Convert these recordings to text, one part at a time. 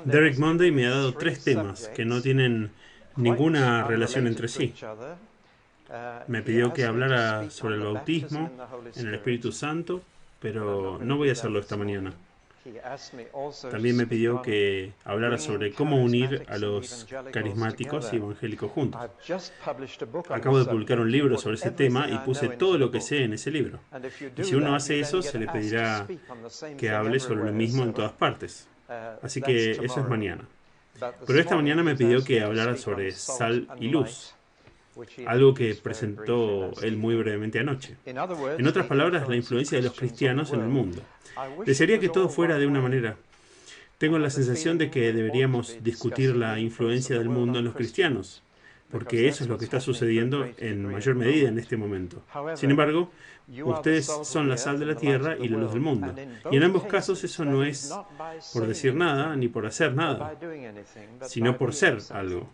Derek Monday me ha dado 3 temas que no tienen ninguna relación entre sí. Me pidió que hablara sobre el bautismo en el Espíritu Santo, pero no voy a hacerlo esta mañana. También me pidió que hablara sobre cómo unir a los carismáticos y evangélicos juntos. Acabo de publicar un libro sobre ese tema y puse todo lo que sé en ese libro. Y si uno hace eso, se le pedirá que hable sobre lo mismo en todas partes. Así que eso es mañana. Pero esta mañana me pidió que hablara sobre sal y luz, algo que presentó él muy brevemente anoche. En otras palabras, la influencia de los cristianos en el mundo. Desearía que todo fuera de una manera. Tengo la sensación de que deberíamos discutir la influencia del mundo en los cristianos, porque eso es lo que está sucediendo en mayor medida en este momento. Sin embargo, ustedes son la sal de la tierra y la luz del mundo. Y en ambos casos eso no es por decir nada ni por hacer nada, sino por ser algo.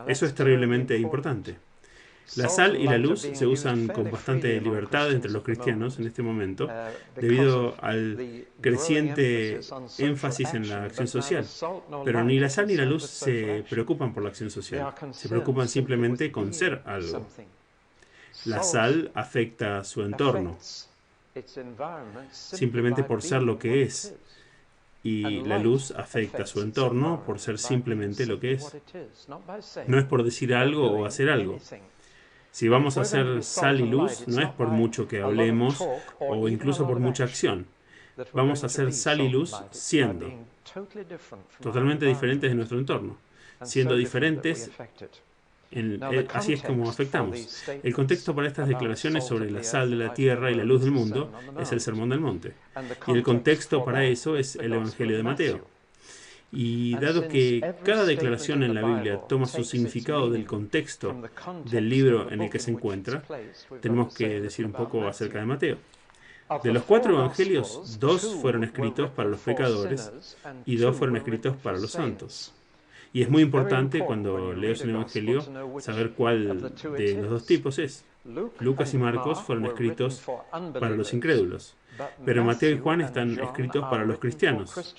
Eso es terriblemente importante. La sal y la luz se usan con bastante libertad entre los cristianos en este momento debido al creciente énfasis en la acción social. Pero ni la sal ni la luz se preocupan por la acción social, se preocupan simplemente con ser algo. La sal afecta a su entorno, simplemente por ser lo que es. Y la luz afecta a su entorno por ser simplemente lo que es. No es por decir algo o hacer algo. Si vamos a hacer sal y luz, no es por mucho que hablemos o incluso por mucha acción. Vamos a hacer sal y luz siendo totalmente diferentes de nuestro entorno. Siendo diferentes, así es como afectamos. El contexto para estas declaraciones sobre la sal de la tierra y la luz del mundo es el Sermón del Monte. Y el contexto para eso es el Evangelio de Mateo. Y dado que cada declaración en la Biblia toma su significado del contexto del libro en el que se encuentra, tenemos que decir un poco acerca de Mateo. De los 4 evangelios, 2 fueron escritos para los pecadores y 2 fueron escritos para los santos. Y es muy importante cuando lees un evangelio saber cuál de los 2 tipos es. Lucas y Marcos fueron escritos para los incrédulos, pero Mateo y Juan están escritos para los cristianos.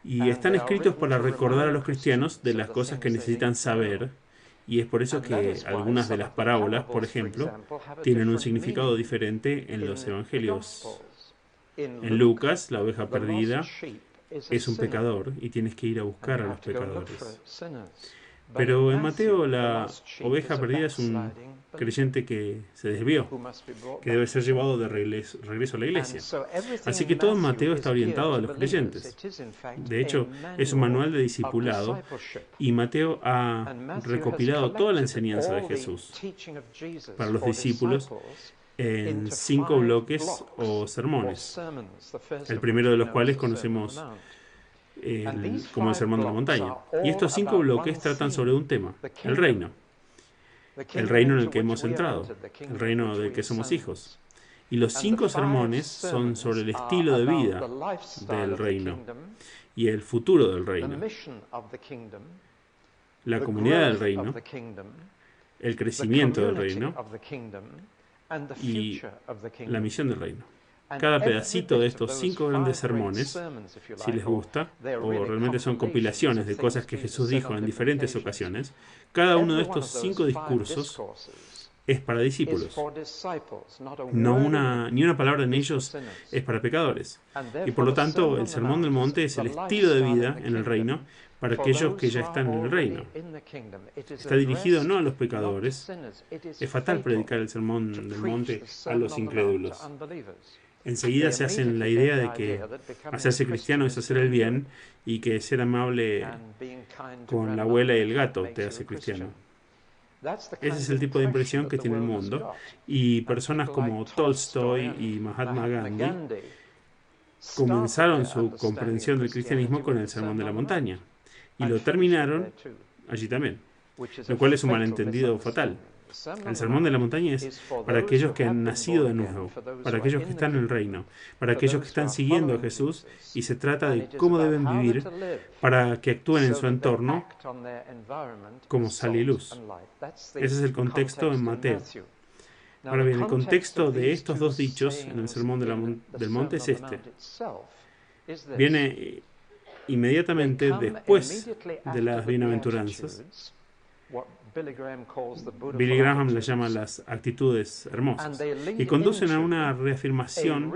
Y están escritos para recordar a los cristianos de las cosas que necesitan saber, y es por eso que algunas de las parábolas, por ejemplo, tienen un significado diferente en los evangelios. En Lucas, la oveja perdida es un pecador y tienes que ir a buscar a los pecadores. Pero en Mateo la oveja perdida es un creyente que se desvió, que debe ser llevado de regreso a la iglesia. Así que todo Mateo está orientado a los creyentes. De hecho, es un manual de discipulado y Mateo ha recopilado toda la enseñanza de Jesús para los discípulos en 5 bloques o sermones, el primero de los cuales conocemos como el Sermón de la Montaña. Y estos 5 bloques tratan sobre un tema, el reino en el que hemos entrado, el reino del que somos hijos. Y los 5 sermones son sobre el estilo de vida del reino y el futuro del reino, la comunidad del reino, el crecimiento del reino y la misión del reino. Cada pedacito de estos 5 grandes sermones, si les gusta, o realmente son compilaciones de cosas que Jesús dijo en diferentes ocasiones, cada uno de estos 5 discursos es para discípulos. Ni una palabra en ellos es para pecadores. Y por lo tanto, el Sermón del Monte es el estilo de vida en el reino para aquellos que ya están en el reino. Está dirigido no a los pecadores. Es fatal predicar el Sermón del Monte a los incrédulos. Enseguida se hacen la idea de que hacerse cristiano es hacer el bien y que ser amable con la abuela y el gato te hace cristiano. Ese es el tipo de impresión que tiene el mundo. Y personas como Tolstoy y Mahatma Gandhi comenzaron su comprensión del cristianismo con el Sermón de la Montaña. Y lo terminaron allí también, lo cual es un malentendido fatal. El Sermón de la Montaña es para aquellos que han nacido de nuevo, para aquellos que están en el reino, para aquellos que están siguiendo a Jesús, y se trata de cómo deben vivir para que actúen en su entorno como sal y luz. Ese es el contexto en Mateo. Ahora bien, el contexto de estos 2 dichos en el Sermón del Monte es este. Viene inmediatamente después de las bienaventuranzas. Billy Graham las llama las actitudes hermosas, y conducen a una reafirmación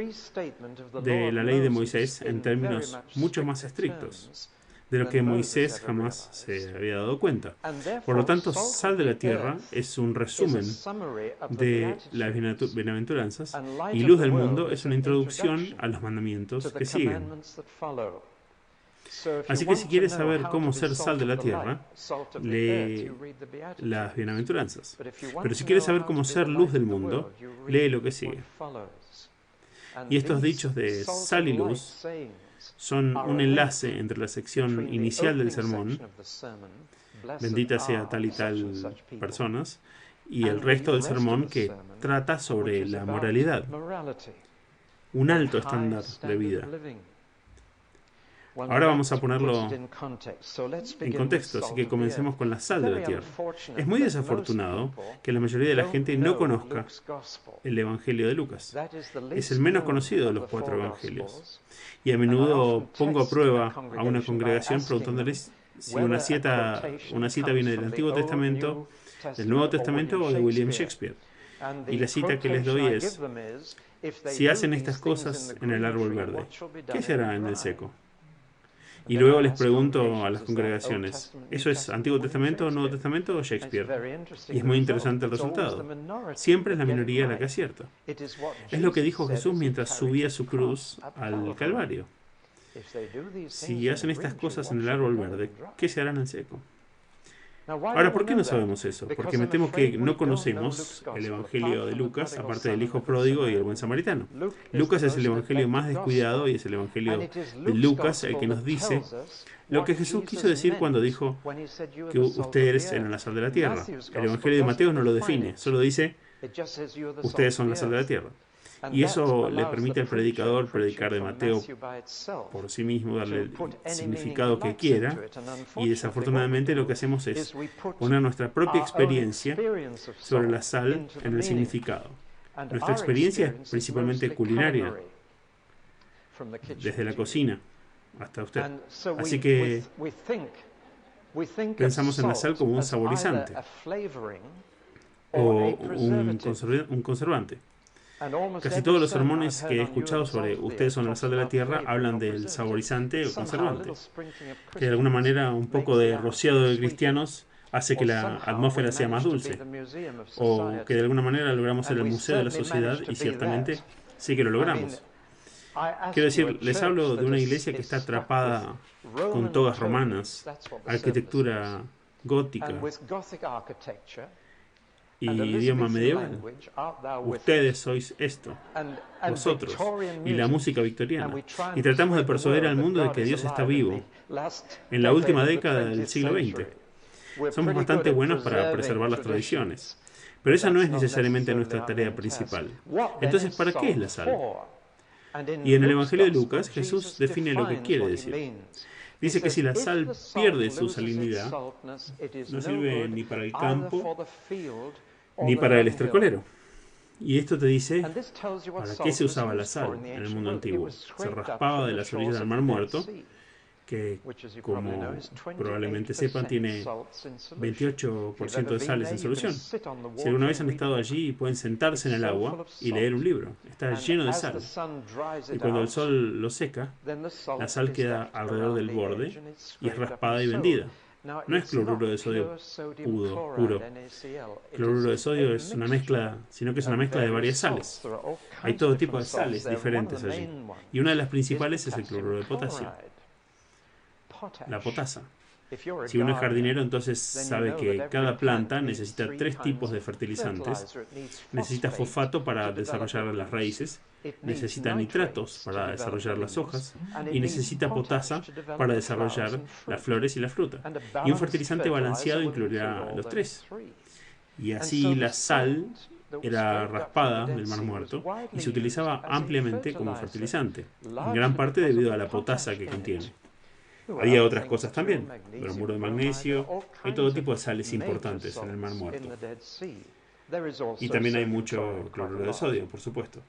de la ley de Moisés en términos mucho más estrictos, de lo que Moisés jamás se había dado cuenta. Por lo tanto, Sal de la Tierra es un resumen de las bienaventuranzas, y Luz del Mundo es una introducción a los mandamientos que siguen. Así que si quieres saber cómo ser sal de la tierra, lee las bienaventuranzas. Pero si quieres saber cómo ser luz del mundo, lee lo que sigue. Y estos dichos de sal y luz son un enlace entre la sección inicial del sermón, bendita sea tal y tal personas, y el resto del sermón que trata sobre la moralidad, un alto estándar de vida. Ahora vamos a ponerlo en contexto, así que comencemos con la sal de la tierra. Es muy desafortunado que la mayoría de la gente no conozca el Evangelio de Lucas. Es el menos conocido de los 4 evangelios. Y a menudo pongo a prueba a una congregación preguntándoles si una cita viene del Antiguo Testamento, del Nuevo Testamento o de William Shakespeare. Y la cita que les doy es: si hacen estas cosas en el árbol verde, ¿qué se hará en el seco? Y luego les pregunto a las congregaciones, ¿eso es Antiguo Testamento, Nuevo Testamento o Shakespeare? Y es muy interesante el resultado. Siempre es la minoría la que acierta. Es lo que dijo Jesús mientras subía su cruz al Calvario. Si hacen estas cosas en el árbol verde, ¿qué se hará en el seco? Ahora, ¿por qué no sabemos eso? Porque me temo que no conocemos el Evangelio de Lucas, aparte del Hijo Pródigo y el Buen Samaritano. Lucas es el Evangelio más descuidado y es el Evangelio de Lucas el que nos dice lo que Jesús quiso decir cuando dijo que ustedes eran la sal de la tierra. El Evangelio de Mateo no lo define, solo dice ustedes son la sal de la tierra. Y eso le permite al predicador predicar de Mateo por sí mismo, darle el significado que quiera, y desafortunadamente lo que hacemos es poner nuestra propia experiencia sobre la sal en el significado. Nuestra experiencia es principalmente culinaria, desde la cocina hasta usted. Así que pensamos en la sal como un saborizante o un conservante. Casi todos los sermones que he escuchado sobre ustedes son la sal de la tierra hablan del saborizante o conservante, que de alguna manera un poco de rociado de cristianos hace que la atmósfera sea más dulce, o que de alguna manera logramos ser el museo de la sociedad, y ciertamente sí que lo logramos. Quiero decir, les hablo de una iglesia que está atrapada con togas romanas, arquitectura gótica y idioma medieval. Ustedes sois esto, vosotros, y la música victoriana. Y tratamos de persuadir al mundo de que Dios está vivo en la última década del siglo XX. Somos bastante buenos para preservar las tradiciones, pero esa no es necesariamente nuestra tarea principal. Entonces, ¿para qué es la sal? Y en el Evangelio de Lucas, Jesús define lo que quiere decir. Dice que si la sal pierde su salinidad, no sirve ni para el campo ni para el estercolero. Y esto te dice para qué se usaba la sal en el mundo antiguo. Se raspaba de las orillas del Mar Muerto, que, como probablemente sepan, tiene 28% de sales en solución. Si alguna vez han estado allí, pueden sentarse en el agua y leer un libro. Está lleno de sal. Y cuando el sol lo seca, la sal queda alrededor del borde y es raspada y vendida. No es cloruro de sodio puro. Cloruro de sodio es una mezcla, sino que es una mezcla de varias sales. Hay todo tipo de sales diferentes allí. Y una de las principales es el cloruro de potasio, la potasa. Si uno es jardinero, entonces sabe que cada planta necesita 3 tipos de fertilizantes. Necesita fosfato para desarrollar las raíces, necesita nitratos para desarrollar las hojas y necesita potasa para desarrollar las flores y la fruta. Y un fertilizante balanceado incluirá los 3. Y así la sal era raspada del Mar Muerto y se utilizaba ampliamente como fertilizante, en gran parte debido a la potasa que contiene. Había otras cosas también, bromuro de magnesio, hay todo tipo de sales importantes en el Mar Muerto. Y también hay mucho cloruro de sodio, por supuesto.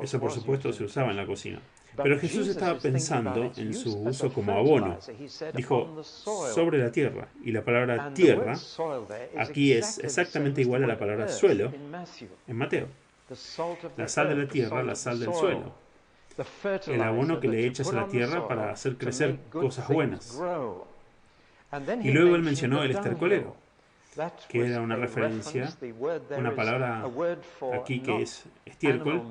Eso, por supuesto, se usaba en la cocina. Pero Jesús estaba pensando en su uso como abono. Dijo, sobre la tierra. Y la palabra tierra aquí es exactamente igual a la palabra suelo en Mateo. La sal de la tierra, la sal del suelo. El abono que le echas a la tierra para hacer crecer cosas buenas. Y luego él mencionó el estercolero, que era una referencia, una palabra aquí que es estiércol,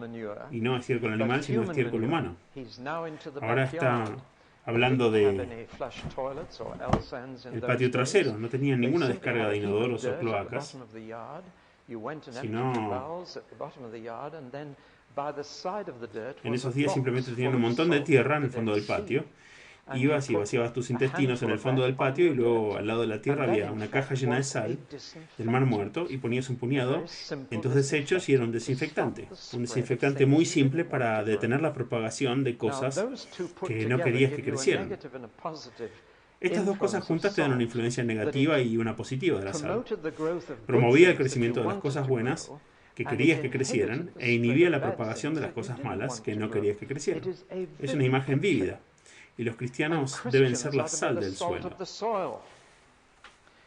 y no estiércol animal, sino estiércol humano. Ahora está hablando de el patio trasero. No tenía ninguna descarga de inodoros o cloacas, sino en esos días simplemente tenían un montón de tierra en el fondo del patio. Ibas y vaciabas tus intestinos en el fondo del patio y luego al lado de la tierra había una caja llena de sal del Mar Muerto y ponías un puñado en tus desechos y era un desinfectante muy simple para detener la propagación de cosas que no querías que crecieran. Estas dos cosas juntas te dan una influencia negativa y una positiva de la sal. Promovía el crecimiento de las cosas buenas que querías que crecieran e inhibía la propagación de las cosas malas que no querías que crecieran. Es una imagen vívida. Y los cristianos deben ser la sal del suelo.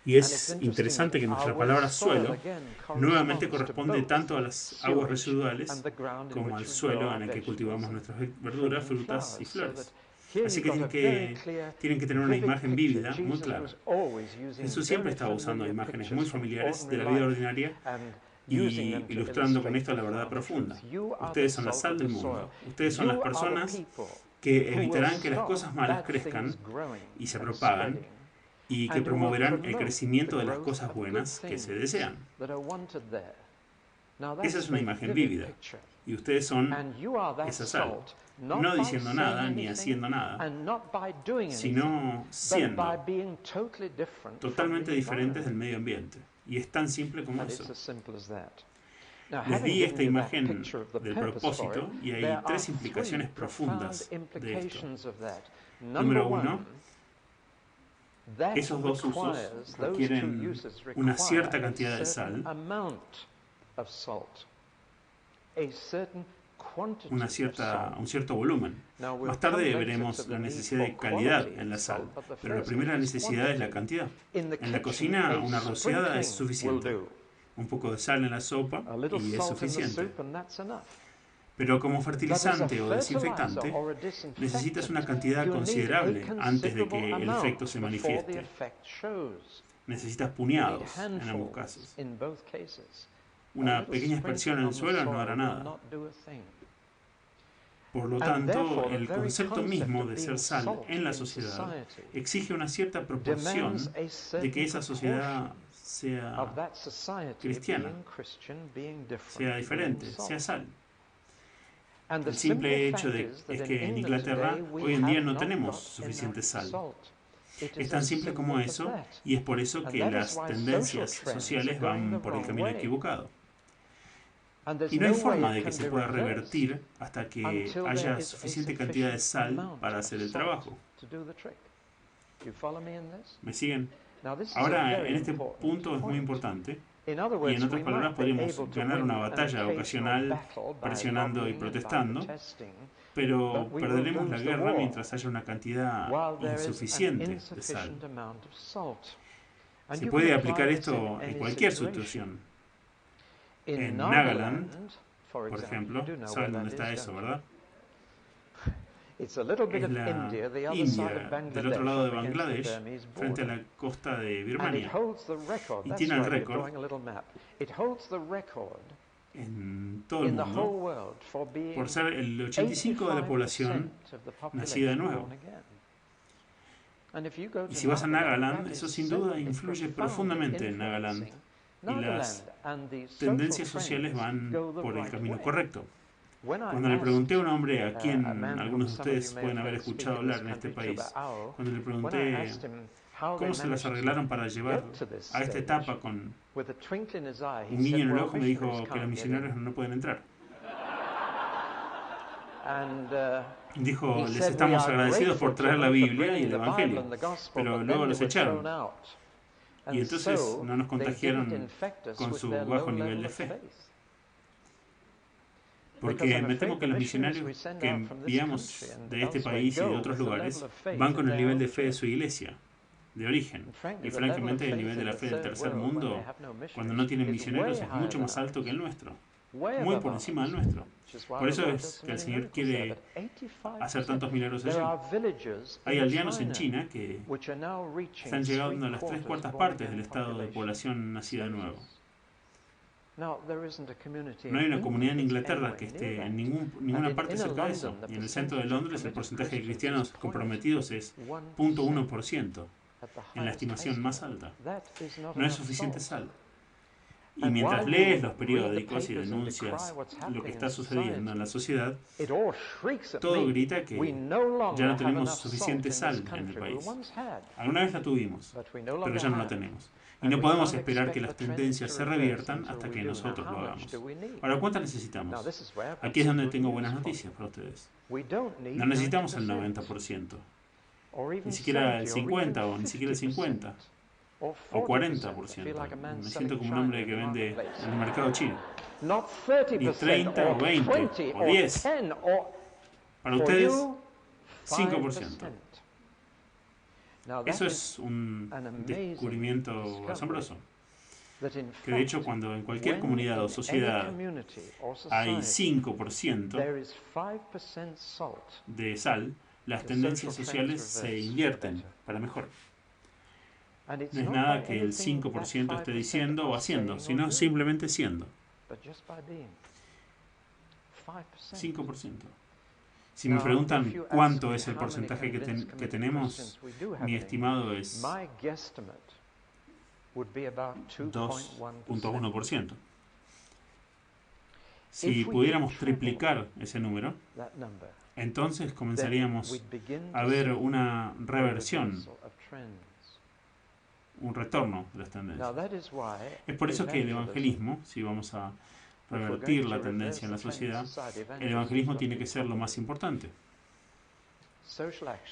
Y es interesante que nuestra palabra suelo nuevamente corresponde tanto a las aguas residuales como al suelo en el que cultivamos nuestras verduras, frutas y flores. Así que tienen que tener una imagen vívida, muy clara. Jesús siempre estaba usando imágenes muy familiares de la vida ordinaria y ilustrando con esto la verdad profunda. Ustedes son la sal del mundo. Ustedes son las personas que evitarán que las cosas malas crezcan y se propagan y que promoverán el crecimiento de las cosas buenas que se desean. Esa es una imagen vívida y ustedes son esa sal, no diciendo nada ni haciendo nada, sino siendo totalmente diferentes del medio ambiente. Y es tan simple como eso. Les di esta imagen del propósito y hay tres implicaciones profundas de esto. Número uno, esos dos usos requieren una cierta cantidad de sal, un cierto volumen. Más tarde veremos la necesidad de calidad en la sal, pero la primera necesidad es la cantidad. En la cocina, una rociada es suficiente. Un poco de sal en la sopa y es suficiente. Pero como fertilizante o desinfectante, necesitas una cantidad considerable antes de que el efecto se manifieste. Necesitas puñados en ambos casos. Una pequeña aspersión en el suelo no hará nada. Por lo tanto, el concepto mismo de ser sal en la sociedad exige una cierta proporción de que esa sociedad sea cristiana, sea diferente, sea sal. El simple hecho es que en Inglaterra hoy en día no tenemos suficiente sal. Es tan simple como eso y es por eso que las tendencias sociales van por el camino equivocado. Y no hay forma de que se pueda revertir hasta que haya suficiente cantidad de sal para hacer el trabajo. ¿Me siguen? Ahora, en este punto es muy importante. Y en otras palabras, podríamos ganar una batalla ocasional presionando y protestando, pero perderemos la guerra mientras haya una cantidad insuficiente de sal. Se puede aplicar esto en cualquier situación. En Nagaland, por ejemplo, ¿saben dónde está eso, verdad? Es la India, del otro lado de Bangladesh, frente a la costa de Birmania. Y tiene el récord en todo el mundo por ser el 85% de la población nacida de nuevo. Y si vas a Nagaland, eso sin duda influye profundamente en Nagaland. Y las tendencias sociales van por el camino correcto. Cuando le pregunté a un hombre a quien algunos de ustedes pueden haber escuchado hablar en este país, cuando le pregunté cómo se las arreglaron para llevar a esta etapa con un niño en el ojo, me dijo que los misioneros no pueden entrar. Dijo, les estamos agradecidos por traer la Biblia y el Evangelio, pero luego los echaron. Y entonces no nos contagiaron con su bajo nivel de fe. Porque me temo que los misionarios que enviamos de este país y de otros lugares van con el nivel de fe de su iglesia, de origen. Y francamente el nivel de la fe del tercer mundo, cuando no tienen misioneros, es mucho más alto que el nuestro. Muy por encima del nuestro. Por eso es que el Señor quiere hacer tantos milagros allí. Hay aldeanos en China que están llegando a las 3/4 del estado de población nacida de nuevo. No hay una comunidad en Inglaterra que esté en ninguna parte cerca de eso. Y en el centro de Londres el porcentaje de cristianos comprometidos es 0.1%, en la estimación más alta. No es suficiente sal. Y mientras lees los periódicos y denuncias lo que está sucediendo en la sociedad, todo grita que ya no tenemos suficiente sal en el país. Alguna vez la tuvimos, pero ya no la tenemos. Y no podemos esperar que las tendencias se reviertan hasta que nosotros lo hagamos. Ahora, ¿cuánta necesitamos? Aquí es donde tengo buenas noticias para ustedes. No necesitamos el 90%, ni siquiera el 50% o ni siquiera el 50%. O 40%. Me siento como un hombre que vende en el mercado chino. Ni 30 o 20 o 10. Para ustedes, 5%. Eso es un descubrimiento asombroso. Que de hecho cuando en cualquier comunidad o sociedad hay 5% de sal, las tendencias sociales se invierten para mejor. No es nada que el 5% esté diciendo o haciendo, sino simplemente siendo. 5%. Si me preguntan cuánto es el porcentaje que tenemos, mi estimado es 2.1%. Si pudiéramos triplicar ese número, entonces comenzaríamos a ver una reversión, un retorno de las tendencias. Es por eso que el evangelismo, si vamos a revertir la tendencia en la sociedad, el evangelismo tiene que ser lo más importante.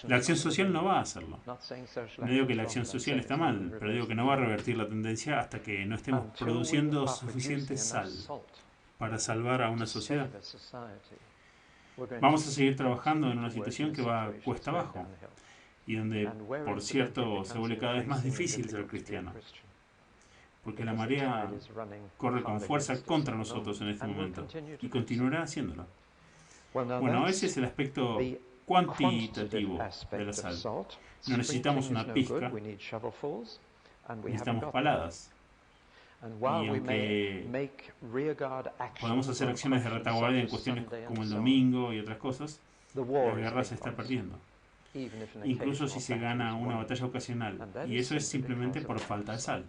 La acción social no va a hacerlo. No digo que la acción social está mal, pero digo que no va a revertir la tendencia hasta que no estemos produciendo suficiente sal para salvar a una sociedad. Vamos a seguir trabajando en una situación que va cuesta abajo y donde, por cierto, se vuelve cada vez más difícil ser cristiano, porque la marea corre con fuerza contra nosotros en este momento y continuará haciéndolo. Bueno, ese es el aspecto cuantitativo de la sal. No necesitamos una pizca, necesitamos paladas. Y aunque podemos hacer acciones de retaguardia en cuestiones como el domingo y otras cosas, la guerra se está perdiendo. Incluso si se gana una batalla ocasional, y eso es simplemente por falta de sal.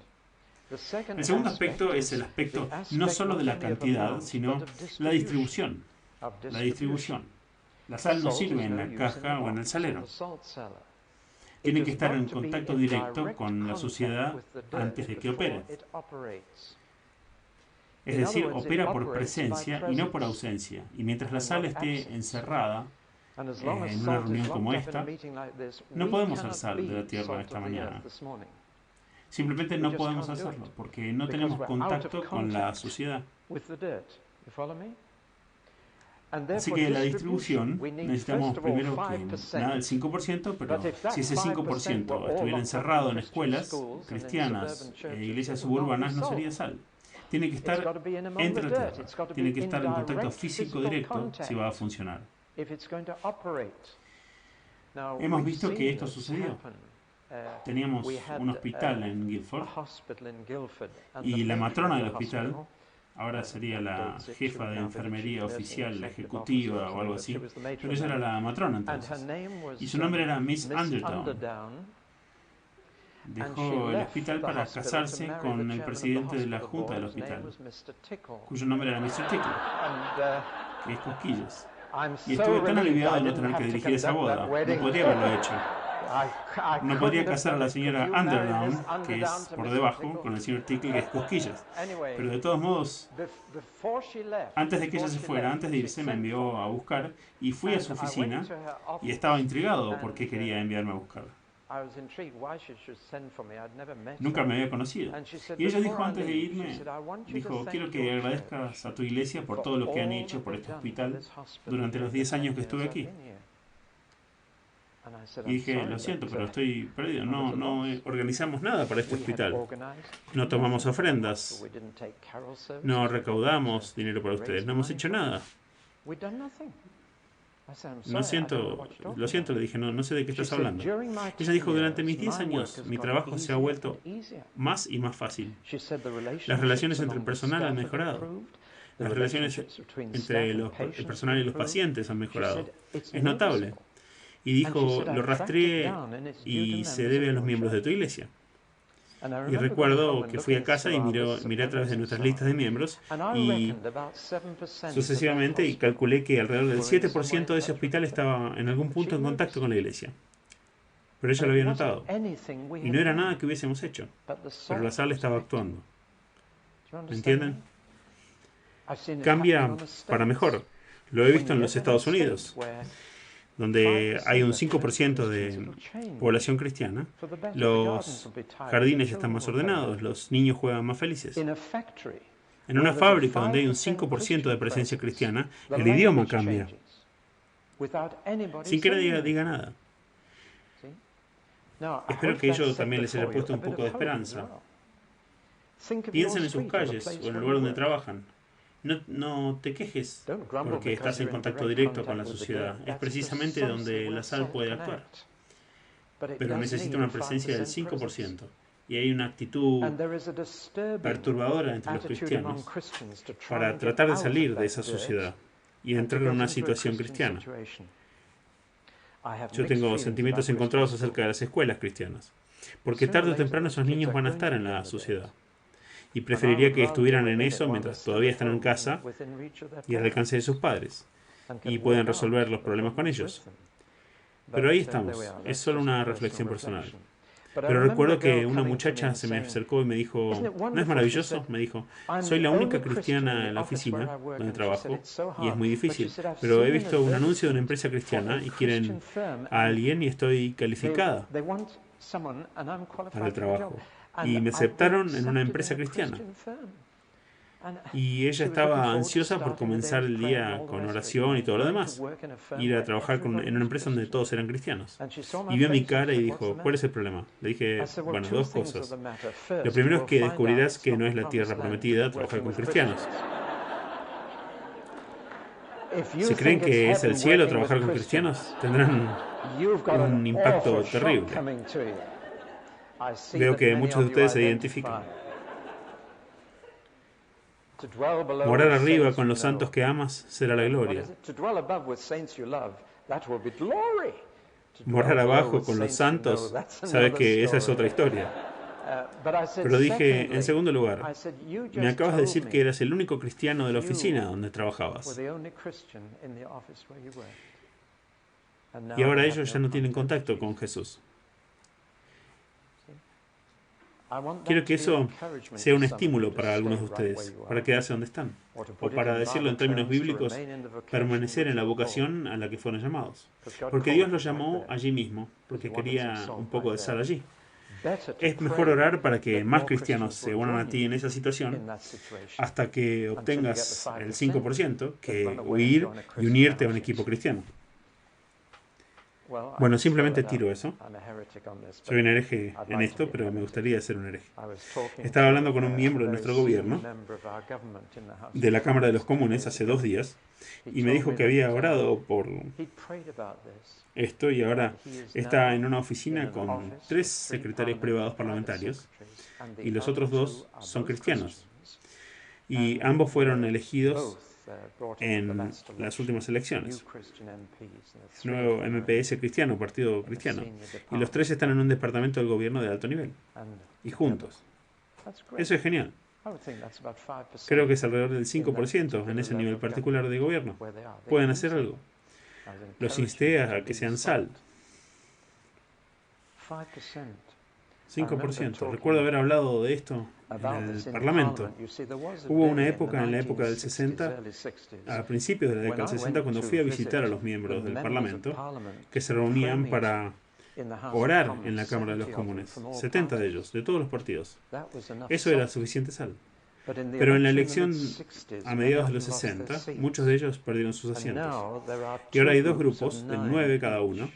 El segundo aspecto es el aspecto no solo de la cantidad, sino la distribución. La distribución. La sal no sirve en la caja o en el salero. Tiene que estar en contacto directo con la sociedad antes de que opere. Es decir, opera por presencia y no por ausencia. Y mientras la sal esté encerrada en una reunión como esta, no podemos hacer sal de la tierra esta mañana. Simplemente no podemos hacerlo porque no tenemos contacto con la sociedad. Así que la distribución necesitamos primero que nada el 5%, pero si ese 5% estuviera encerrado en escuelas cristianas e iglesias suburbanas, no sería sal. Tiene que estar entre la tierra, tiene que estar en contacto físico directo si va a funcionar. Hemos visto que esto sucedió. Teníamos un hospital en Guildford y la matrona del hospital, ahora sería la jefa de enfermería oficial, la ejecutiva o algo así, pero ella era la matrona entonces. Y su nombre era Miss Underdown. Dejó el hospital para casarse con el presidente de la junta del hospital, cuyo nombre era Mr. Tickle, que es Cosquillas. Y estuve tan aliviado de no tener que dirigir esa boda. No podría haberlo hecho. No podría casar a la señora Underdown, que es por debajo, con el señor Tickle, que es Cosquillas. Pero de todos modos, antes de que ella se fuera, antes de irse, me envió a buscar y fui a su oficina y estaba intrigado por qué quería enviarme a buscar. Nunca me había conocido. Y ella dijo antes de irme, dijo, quiero que agradezcas a tu iglesia por todo lo que han hecho por este hospital durante los 10 años que estuve aquí. Y dije, lo siento, pero estoy perdido. No organizamos nada para este hospital. No tomamos ofrendas. No recaudamos dinero para ustedes. No hemos hecho nada. Lo siento, le dije, no sé de qué estás hablando. Ella dijo, durante mis 10 años, mi trabajo se ha vuelto más y más fácil. Las relaciones entre el personal han mejorado. Las relaciones entre el personal y los pacientes han mejorado. Es notable. Y dijo, lo rastreé y se debe a los miembros de tu iglesia. Y recuerdo que fui a casa y miré a través de nuestras listas de miembros y sucesivamente y calculé que alrededor del 7% de ese hospital estaba en algún punto en contacto con la iglesia. Pero ella lo había notado. Y no era nada que hubiésemos hecho. Pero la sala estaba actuando. ¿Me entienden? Cambia para mejor. Lo he visto en los Estados Unidos, donde hay un 5% de población cristiana. Los jardines están más ordenados, los niños juegan más felices. En una fábrica donde hay un 5% de presencia cristiana, el idioma cambia, sin que nadie diga nada. Espero que ello también les haya puesto un poco de esperanza. Piensen en sus calles o en el lugar donde trabajan. No te quejes porque estás en contacto directo con la sociedad. Es precisamente donde la sal puede actuar. Pero necesita una presencia del 5%. Y hay una actitud perturbadora entre los cristianos para tratar de salir de esa sociedad y entrar en una situación cristiana. Yo tengo sentimientos encontrados acerca de las escuelas cristianas, porque tarde o temprano esos niños van a estar en la sociedad. Y preferiría que estuvieran en eso mientras todavía están en casa y al alcance de sus padres y pueden resolver los problemas con ellos. Pero ahí estamos. Es solo una reflexión personal. Pero recuerdo que una muchacha se me acercó y me dijo, ¿no es maravilloso? Me dijo, soy la única cristiana en la oficina donde trabajo y es muy difícil. Pero he visto un anuncio de una empresa cristiana y quieren a alguien y estoy calificada para el trabajo. Y me aceptaron en una empresa cristiana. Y ella estaba ansiosa por comenzar el día con oración y todo lo demás. Ir a trabajar en una empresa donde todos eran cristianos. Y vio mi cara y dijo, ¿cuál es el problema? Le dije, bueno, dos cosas. Lo primero es que descubrirás que no es la tierra prometida trabajar con cristianos. Si creen que es el cielo trabajar con cristianos, tendrán un impacto terrible. Veo que muchos de ustedes se identifican. Morar arriba con los santos que amas será la gloria. Morar abajo con los santos, sabes que esa es otra historia. Pero dije, en segundo lugar, me acabas de decir que eras el único cristiano de la oficina donde trabajabas. Y ahora ellos ya no tienen contacto con Jesús. Quiero que eso sea un estímulo para algunos de ustedes, para quedarse donde están, o para decirlo en términos bíblicos, permanecer en la vocación a la que fueron llamados. Porque Dios los llamó allí mismo, porque quería un poco de sal allí. Es mejor orar para que más cristianos se unan a ti en esa situación hasta que obtengas el 5% que huir y unirte a un equipo cristiano. Bueno, simplemente tiro eso. Soy un hereje en esto, pero me gustaría ser un hereje. Estaba hablando con un miembro de nuestro gobierno, de la Cámara de los Comunes, hace 2 días, y me dijo que había orado por esto y ahora está en una oficina con 3 secretarios privados parlamentarios y los otros 2 son cristianos. Y ambos fueron elegidos en las últimas elecciones. Nuevo MPS cristiano, partido cristiano. Y los 3 están en un departamento del gobierno de alto nivel. Y juntos. Eso es genial. Creo que es alrededor del 5% en ese nivel particular de gobierno. Pueden hacer algo. Los insté a que sean sal. 5%. Recuerdo haber hablado de esto en el Parlamento. Hubo una época, en la época del 60, a principios de la década del 60, cuando fui a visitar a los miembros del Parlamento, que se reunían para orar en la Cámara de los Comunes, 70 de ellos, de todos los partidos. Eso era suficiente sal. Pero en la elección a mediados de los 60, muchos de ellos perdieron sus asientos. Y ahora hay dos grupos de 9 cada uno,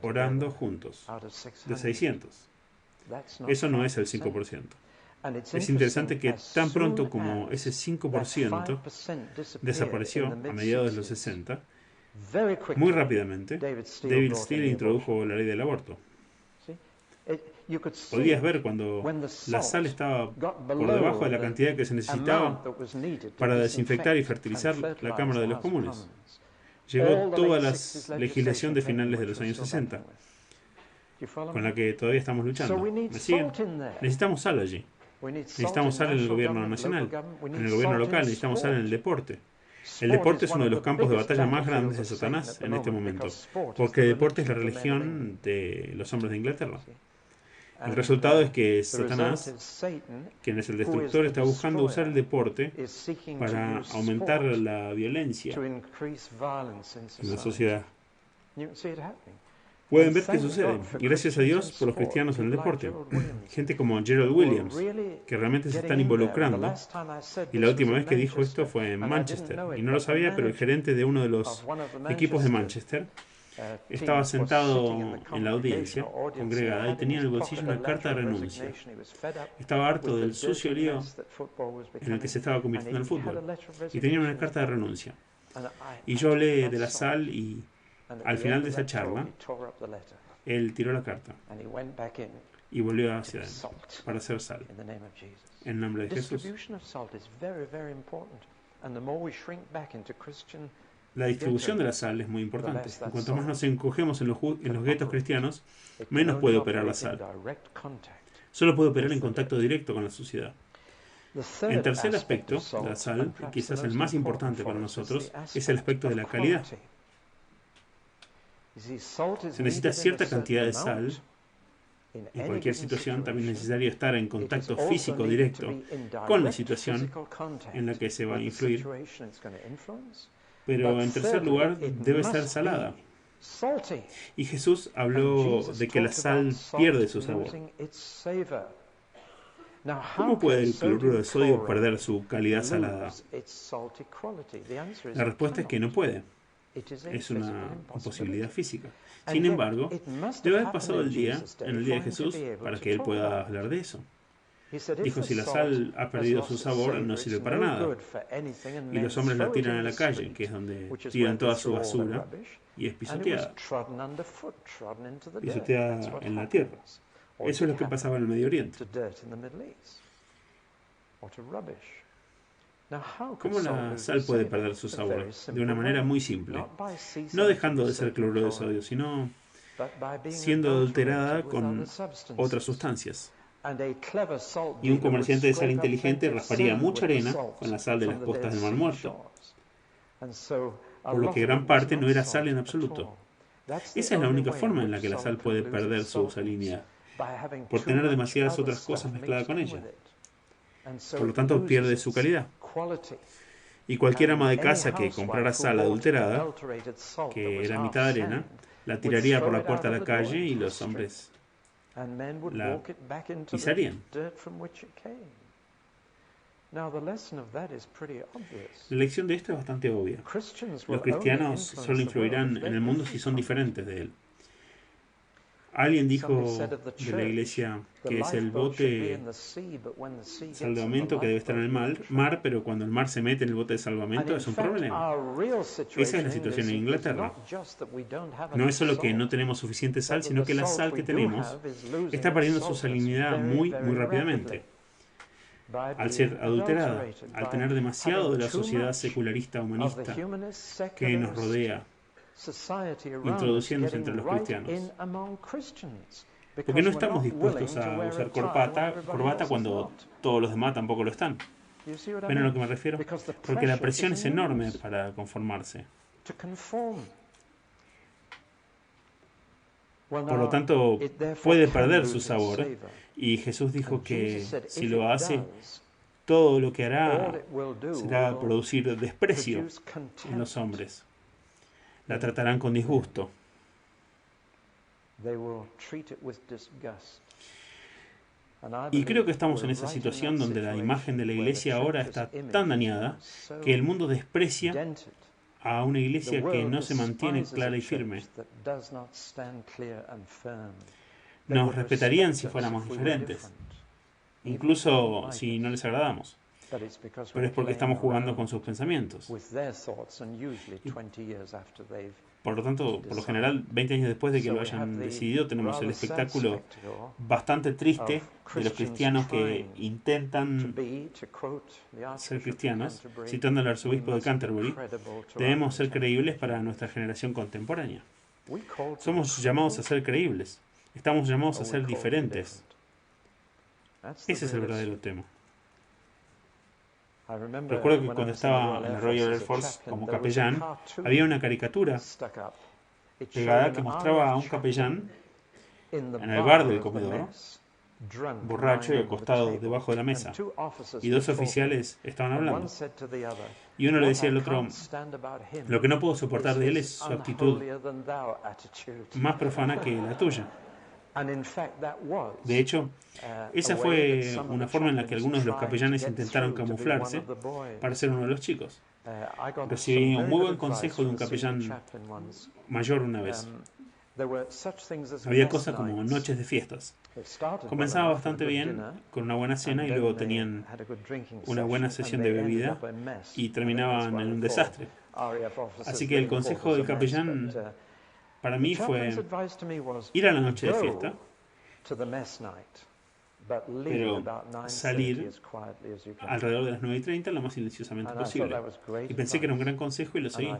orando juntos, de 600. Eso no es el 5%. Es interesante que tan pronto como ese 5% desapareció a mediados de los 60, muy rápidamente, David Steele introdujo la ley del aborto. Podías ver cuando la sal estaba por debajo de la cantidad que se necesitaba para desinfectar y fertilizar la Cámara de los Comunes. Llegó toda la legislación de finales de los años 60, con la que todavía estamos luchando. ¿Me siguen? Necesitamos sal allí. Necesitamos sal en el gobierno nacional, en el gobierno local, necesitamos sal en el deporte. El deporte es uno de los campos de batalla más grandes de Satanás en este momento, porque el deporte es la religión de los hombres de Inglaterra. El resultado es que Satanás, quien es el destructor, está buscando usar el deporte para aumentar la violencia en la sociedad. Pueden ver qué sucede. Y gracias a Dios por los cristianos en el deporte. Gente como Gerald Williams, que realmente se están involucrando. Y la última vez que dijo esto fue en Manchester. Y no lo sabía, pero el gerente de uno de los equipos de Manchester estaba sentado en la audiencia congregada y tenía en el bolsillo una carta de renuncia. Estaba harto del sucio lío en el que se estaba convirtiendo el fútbol. Y tenía una carta de renuncia. Y yo hablé de la sal y al final de esa charla, él tiró la carta y volvió hacia adentro para hacer sal. En nombre de Jesús. La distribución de la sal es muy importante. Y cuanto más nos encogemos en los guetos cristianos, menos puede operar la sal. Solo puede operar en contacto directo con la sociedad. El tercer aspecto de la sal, quizás el más importante para nosotros, es el aspecto de la calidad. Se necesita cierta cantidad de sal. En cualquier situación también es necesario estar en contacto físico directo con la situación en la que se va a influir. Pero en tercer lugar, debe ser salada. Y Jesús habló de que la sal pierde su sabor. ¿Cómo puede el cloruro de sodio perder su calidad salada? La respuesta es que no puede. Es una imposibilidad física. Sin embargo, debe haber pasado el día, en el día de Jesús, para que él pueda hablar de eso. Dijo, si la sal ha perdido su sabor, no sirve para nada. Y los hombres la tiran a la calle, que es donde tiran toda su basura, y es pisoteada. Pisoteada en la tierra. Eso es lo que pasaba en el Medio Oriente. ¿Cómo la sal puede perder su sabor? De una manera muy simple. No dejando de ser cloruro de sodio, sino siendo adulterada con otras sustancias. Y un comerciante de sal inteligente rasparía mucha arena con la sal de las costas del Mar Muerto, por lo que gran parte no era sal en absoluto. Esa es la única forma en la que la sal puede perder su salinidad, por tener demasiadas otras cosas mezcladas con ella. Por lo tanto, pierde su calidad. Y cualquier ama de casa que comprara sal adulterada, que era mitad arena, la tiraría por la puerta de la calle y los hombres la pisarían. La lección de esto es bastante obvia. Los cristianos solo influirán en el mundo si son diferentes de él. Alguien dijo de la iglesia que es el bote salvamento que debe estar en el mar, pero cuando el mar se mete en el bote de salvamento es un problema. Esa es la situación en Inglaterra. No es solo que no tenemos suficiente sal, sino que la sal que tenemos está perdiendo su salinidad muy rápidamente. Al ser adulterada, al tener demasiado de la sociedad secularista humanista que nos rodea, introduciéndose entre los cristianos. Porque no estamos dispuestos a usar corbata cuando todos los demás tampoco lo están. ¿Ven a lo que me refiero? Porque la presión es enorme para conformarse. Por lo tanto, puede perder su sabor. Y Jesús dijo que si lo hace, todo lo que hará será producir desprecio en los hombres. La tratarán con disgusto. Y creo que estamos en esa situación donde la imagen de la iglesia ahora está tan dañada que el mundo desprecia a una iglesia que no se mantiene clara y firme. Nos respetarían si fuéramos diferentes, incluso si no les agradamos, pero es porque estamos jugando con sus pensamientos. Por lo tanto, por lo general, 20 años después de que lo hayan decidido, tenemos el espectáculo bastante triste de los cristianos que intentan ser cristianos, citando al arzobispo de Canterbury. Debemos ser creíbles para nuestra generación contemporánea. Somos llamados a ser creíbles. Estamos llamados a ser diferentes. Ese es el verdadero tema. Recuerdo que cuando estaba en la Royal Air Force como capellán, había una caricatura pegada que mostraba a un capellán en el bar del comedor, borracho y acostado debajo de la mesa, y dos oficiales estaban hablando. Y uno le decía al otro: lo que no puedo soportar de él es su actitud más profana que la tuya. De hecho, esa fue una forma en la que algunos de los capellanes intentaron camuflarse para ser uno de los chicos. Recibí un muy buen consejo de un capellán mayor una vez. Había cosas como noches de fiestas. Comenzaba bastante bien, con una buena cena, y luego tenían una buena sesión de bebida y terminaban en un desastre. Así que el consejo del capellán para mí fue ir a la noche de fiesta, pero salir alrededor de las 9:30 lo más silenciosamente posible. Y pensé que era un gran consejo y lo seguí.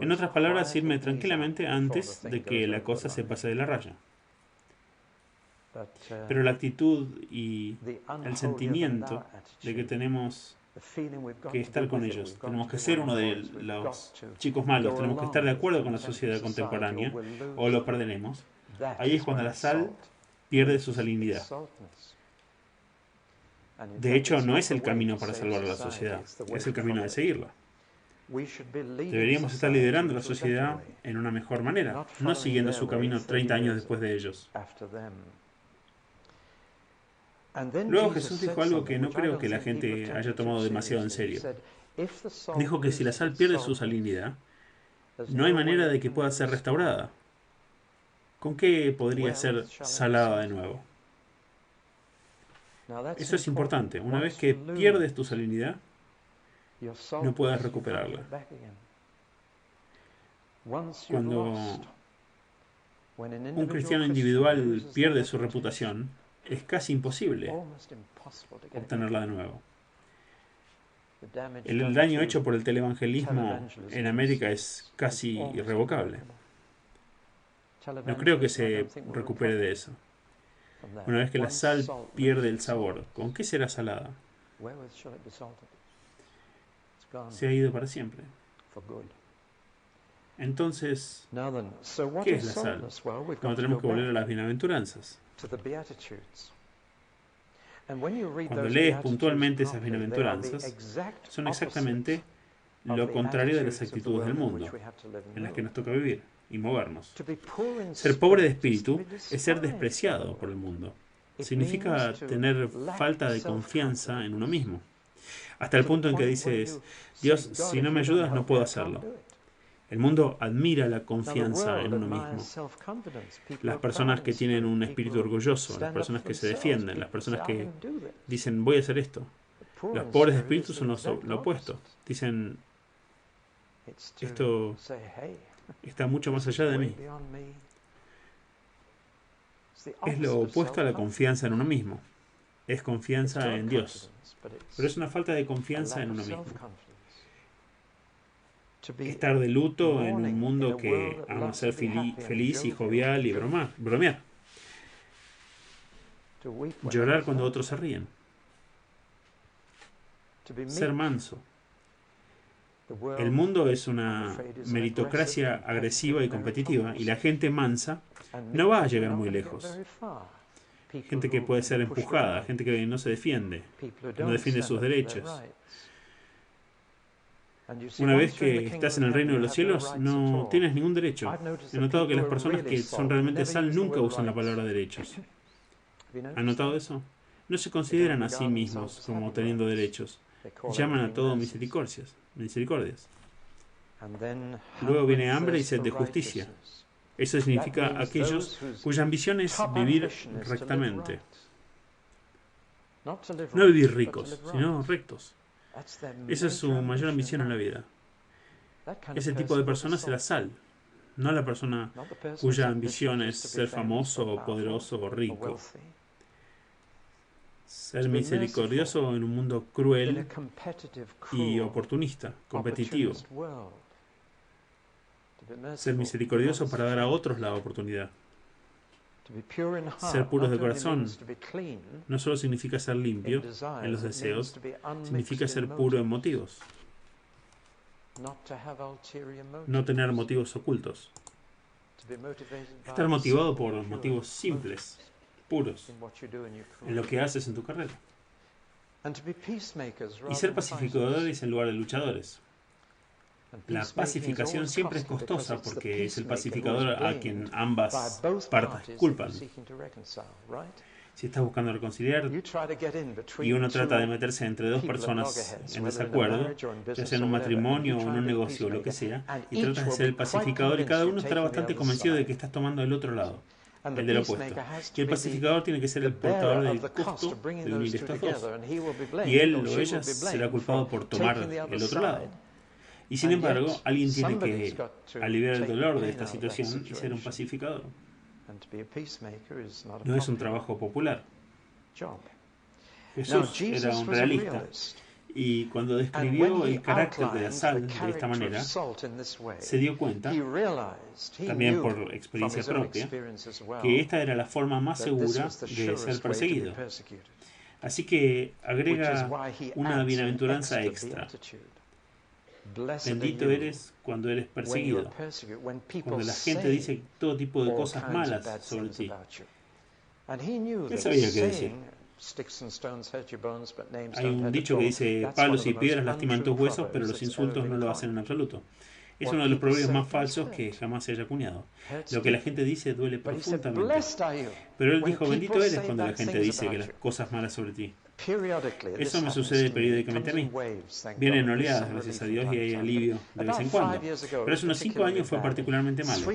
En otras palabras, irme tranquilamente antes de que la cosa se pase de la raya. Pero la actitud y el sentimiento de que tenemos que estar con ellos, tenemos que ser uno de los chicos malos, tenemos que estar de acuerdo con la sociedad contemporánea o lo perderemos. Ahí es cuando la sal pierde su salinidad. De hecho, no es el camino para salvar a la sociedad, es el camino de seguirla. Deberíamos estar liderando la sociedad en una mejor manera, no siguiendo su camino 30 años después de ellos. Luego Jesús dijo algo que no creo que la gente haya tomado demasiado en serio. Dijo que si la sal pierde su salinidad, no hay manera de que pueda ser restaurada. ¿Con qué podría ser salada de nuevo? Eso es importante. Una vez que pierdes tu salinidad, no puedes recuperarla. Cuando un cristiano individual pierde su reputación, es casi imposible obtenerla de nuevo. El daño hecho por el televangelismo en América es casi irrevocable. No creo que se recupere de eso. Una vez que la sal pierde el sabor, ¿con qué será salada? Se ha ido para siempre. Entonces, ¿qué es la sal? Cuando tenemos que volver a las bienaventuranzas. Cuando lees puntualmente esas bienaventuranzas, son exactamente lo contrario de las actitudes del mundo, en las que nos toca vivir y movernos. Ser pobre de espíritu es ser despreciado por el mundo. Significa tener falta de confianza en uno mismo. Hasta el punto en que dices: Dios, si no me ayudas, no puedo hacerlo. El mundo admira la confianza en uno mismo. Las personas que tienen un espíritu orgulloso, las personas que se defienden, las personas que dicen: voy a hacer esto. Los pobres de espíritu son lo opuesto. Dicen: esto está mucho más allá de mí. Es lo opuesto a la confianza en uno mismo. Es confianza en Dios. Pero es una falta de confianza en uno mismo. Estar de luto en un mundo que ama ser feliz y jovial y bromear. Llorar cuando otros se ríen. Ser manso. El mundo es una meritocracia agresiva y competitiva, y la gente mansa no va a llegar muy lejos. Gente que puede ser empujada, gente que no se defiende, que no defiende sus derechos. Una vez que estás en el reino de los cielos, no tienes ningún derecho. He notado que las personas que son realmente sal nunca usan la palabra derechos. ¿Han notado eso? No se consideran a sí mismos como teniendo derechos. Llaman a todo misericordias. Luego viene hambre y sed de justicia. Eso significa aquellos cuya ambición es vivir rectamente. No vivir ricos, sino rectos. Esa es su mayor ambición en la vida. Ese tipo de persona será sal, no la persona cuya ambición es ser famoso, o poderoso o rico. Ser misericordioso en un mundo cruel y oportunista, competitivo. Ser misericordioso para dar a otros la oportunidad. Ser puros de corazón no solo significa ser limpio en los deseos, significa ser puro en motivos. No tener motivos ocultos. Estar motivado por motivos simples, puros, en lo que haces en tu carrera. Y ser pacificadores en lugar de luchadores. La pacificación siempre es costosa porque es el pacificador a quien ambas partes culpan. Si estás buscando reconciliar y uno trata de meterse entre dos personas en desacuerdo, ya sea en un matrimonio o en un negocio o lo que sea, y tratas de ser el pacificador y cada uno estará bastante convencido de que estás tomando el otro lado, el del opuesto. Y el pacificador tiene que ser el portador del costo de unir estos dos. Y él o ella será culpado por tomar el otro lado. Y sin embargo, alguien tiene que aliviar el dolor de esta situación y ser un pacificador. No es un trabajo popular. Jesús era un realista. Y cuando describió el carácter de la sal de esta manera, se dio cuenta, también por experiencia propia, que esta era la forma más segura de ser perseguido. Así que agrega una bienaventuranza extra. Bendito eres cuando eres perseguido, cuando la gente dice todo tipo de cosas malas sobre ti. Él sabía qué decir. Hay un dicho que dice, palos y piedras lastiman tus huesos, pero los insultos no lo hacen en absoluto. Es uno de los proverbios más falsos que jamás se haya acuñado. Lo que la gente dice duele profundamente. Pero él dijo, bendito eres cuando la gente dice que las cosas malas sobre ti. Eso me sucede periódicamente a mí. Vienen oleadas, gracias a Dios, y hay alivio de vez en cuando. Pero hace unos 5 años fue particularmente malo.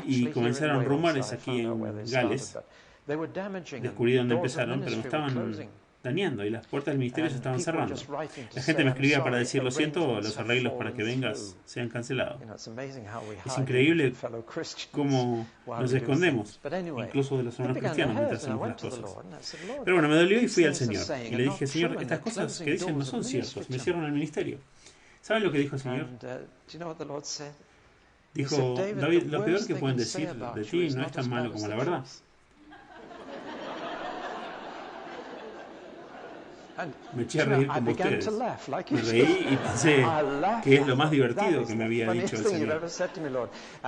Y comenzaron rumores aquí en Gales. Descubrí dónde empezaron, pero me estaban dañando y las puertas del ministerio se estaban cerrando. La gente me escribía para decir, lo siento, los arreglos para que vengas se han cancelado. Es increíble cómo nos escondemos, incluso de los hermanos cristianos, mientras hacemos las cosas. Pero bueno, me dolió y fui al Señor. Y le dije, Señor, estas cosas que dicen no son ciertas, me cierran el ministerio. ¿Saben lo que dijo el Señor? Dijo, David, lo peor que pueden decir de ti no es tan malo como la verdad. Me eché a reír como ustedes. Me reí y pensé que es lo más divertido que me había dicho el Señor.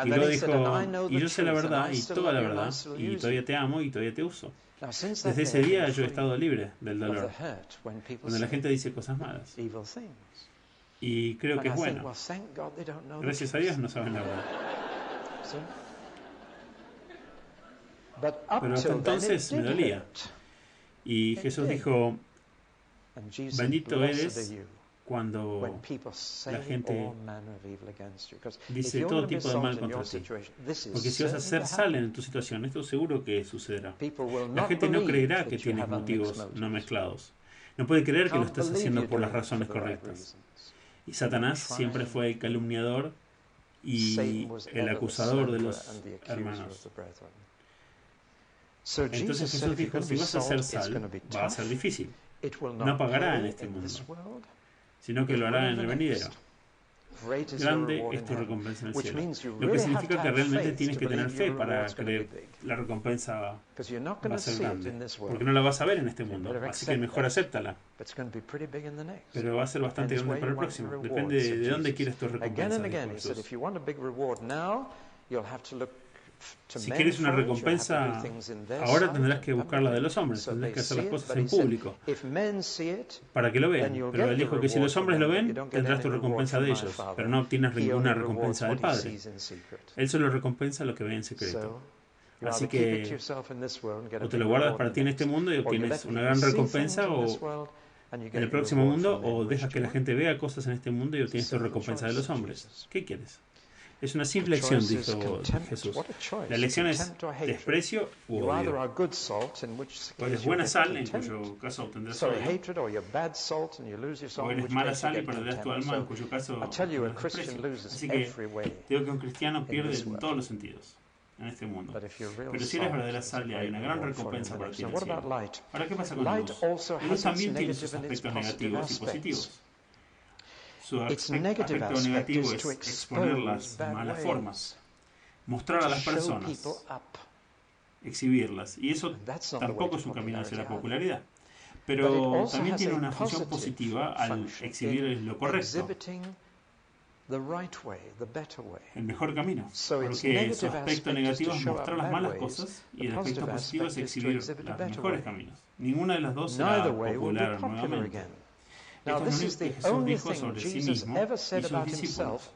Y luego dijo, y yo sé la verdad y toda la verdad, y todavía te amo y todavía te uso. Desde ese día yo he estado libre del dolor, cuando la gente dice cosas malas. Y creo que es bueno. Gracias a Dios no saben la verdad. Pero hasta entonces me dolía. Y Jesús dijo, bendito eres cuando la gente dice todo tipo de mal contra ti. Porque si vas a hacer sal en tu situación, esto seguro que sucederá. La gente no creerá que tienes motivos no mezclados. No puede creer que lo estás haciendo por las razones correctas. Y Satanás siempre fue el calumniador y el acusador de los hermanos. Entonces Jesús dijo, si vas a hacer sal, va a ser difícil. No pagará en este mundo, sino que lo hará en el venidero. Grande es tu recompensa en el cielo. Lo que significa que realmente tienes que tener fe para creer la recompensa va a ser grande. Porque no la vas a ver en este mundo, así que mejor acéptala. Pero va a ser bastante grande para el próximo. Depende de dónde quieres tu recompensa. Si quieres una recompensa, ahora tendrás que buscar la de los hombres, tendrás que hacer las cosas en público para que lo vean. Pero él dijo que si los hombres lo ven, tendrás tu recompensa de ellos, pero no obtienes ninguna recompensa del Padre. Él solo recompensa lo que ve en secreto. Así que o te lo guardas para ti en este mundo y obtienes una gran recompensa, o en el próximo mundo, o dejas que la gente vea cosas en este mundo y obtienes tu recompensa de los hombres. ¿Qué quieres? Es una simple elección, dijo Jesús. La elección es desprecio u odio. O eres buena sal, en cuyo caso obtendrás odio. O eres mala sal y perderás tu alma, en cuyo caso obtendrás desprecio. Así que digo que un cristiano pierde en todos los sentidos en este mundo. Pero si eres verdadera sal, hay una gran recompensa para ti en el cielo. Ahora, ¿qué pasa con la luz? La luz también tiene sus aspectos negativos y positivos. Su aspecto negativo es exponer las malas formas, mostrar a las personas, exhibirlas. Y eso tampoco es un camino hacia la popularidad. Pero también tiene una función positiva al exhibir lo correcto, el mejor camino. Porque su aspecto negativo es mostrar las malas cosas y el aspecto positivo es exhibir los mejores caminos. Ninguna de las dos será popular nuevamente. Esto es lo único que Jesús dijo sobre sí mismo y sus discípulos.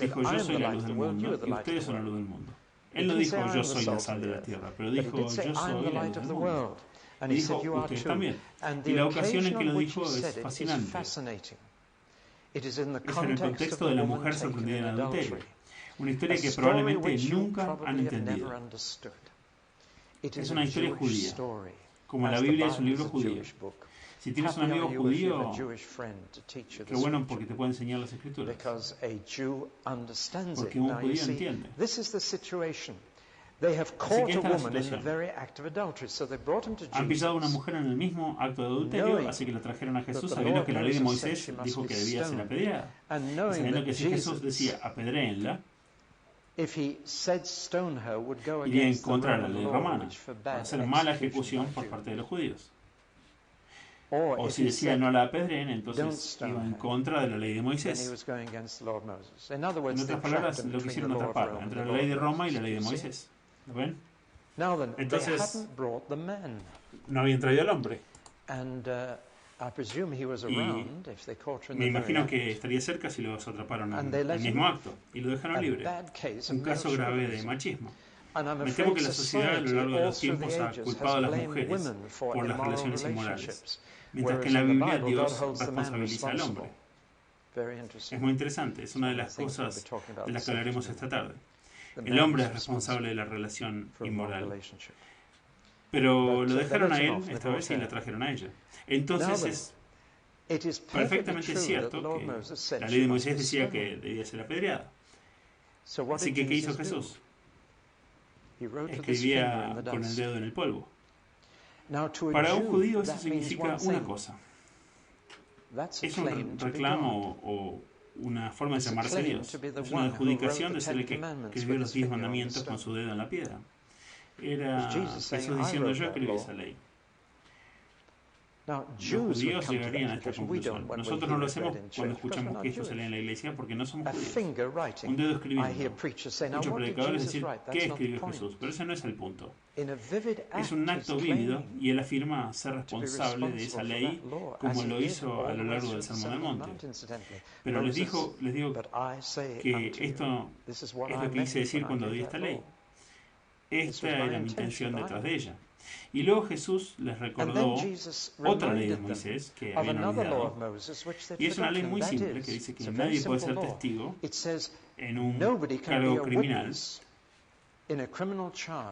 Dijo, yo soy la luz del mundo y ustedes son la luz del mundo. Él no dijo, yo soy la sal de la tierra, pero dijo, yo soy la luz del mundo. Y dijo, ustedes también. Y la ocasión en que lo dijo es fascinante. Es en el contexto de la mujer sorprendida en adulterio. Una historia que probablemente nunca han entendido. Es una historia judía, como la Biblia es un libro judío. Si tienes un amigo judío, qué bueno, porque te puede enseñar las escrituras. Porque un judío entiende. Así que esta es la situación. Han pisado a una mujer en el mismo acto de adulterio, así que la trajeron a Jesús, sabiendo que la ley de Moisés dijo que debía ser apedreada. Y sabiendo que si Jesús decía apedréenla, iría en contra de la ley romana, para hacer mala ejecución por parte de los judíos. O si decía no la apedreen, entonces iba en contra de la ley de Moisés. En otras palabras, lo quisieron atrapar entre la ley de Roma y la ley de Moisés. ¿Lo ven? Entonces, no habían traído al hombre. Y me imagino que estaría cerca si los atraparon en el mismo acto y lo dejaron libre. Un caso grave de machismo. Me temo que la sociedad a lo largo de los tiempos ha culpado a las mujeres por las relaciones inmorales, mientras que en la Biblia Dios responsabiliza al hombre. Es muy interesante, es una de las cosas de las que hablaremos esta tarde. El hombre es responsable de la relación inmoral. Pero lo dejaron a él esta vez y la trajeron a ella. Entonces es perfectamente cierto que la ley de Moisés decía que debía ser apedreada. Así que, ¿qué hizo Jesús? Escribía con el dedo en el polvo. Para un judío eso significa una cosa. Es un reclamo o una forma de llamarse a Dios. Es una adjudicación de ser el que escribió los 10 mandamientos con su dedo en la piedra. Era Jesús diciendo, yo escribí esa ley. Los judíos llegarían a esta conclusión. Nosotros no lo hacemos cuando escuchamos que esto se lee en la iglesia porque no somos judíos. Un dedo escribiendo. Muchos predicadores decir, ¿qué escribió Jesús? Pero ese no es el punto. Es un acto vívido y él afirma ser responsable de esa ley como lo hizo a lo largo del Sermón del Monte. Pero les digo que esto es lo que quise decir cuando di esta ley. Esta era mi intención detrás de ella. Y luego Jesús les recordó otra ley de Moisés que habían olvidado. Y es una ley muy simple que dice que nadie puede ser testigo en un cargo criminal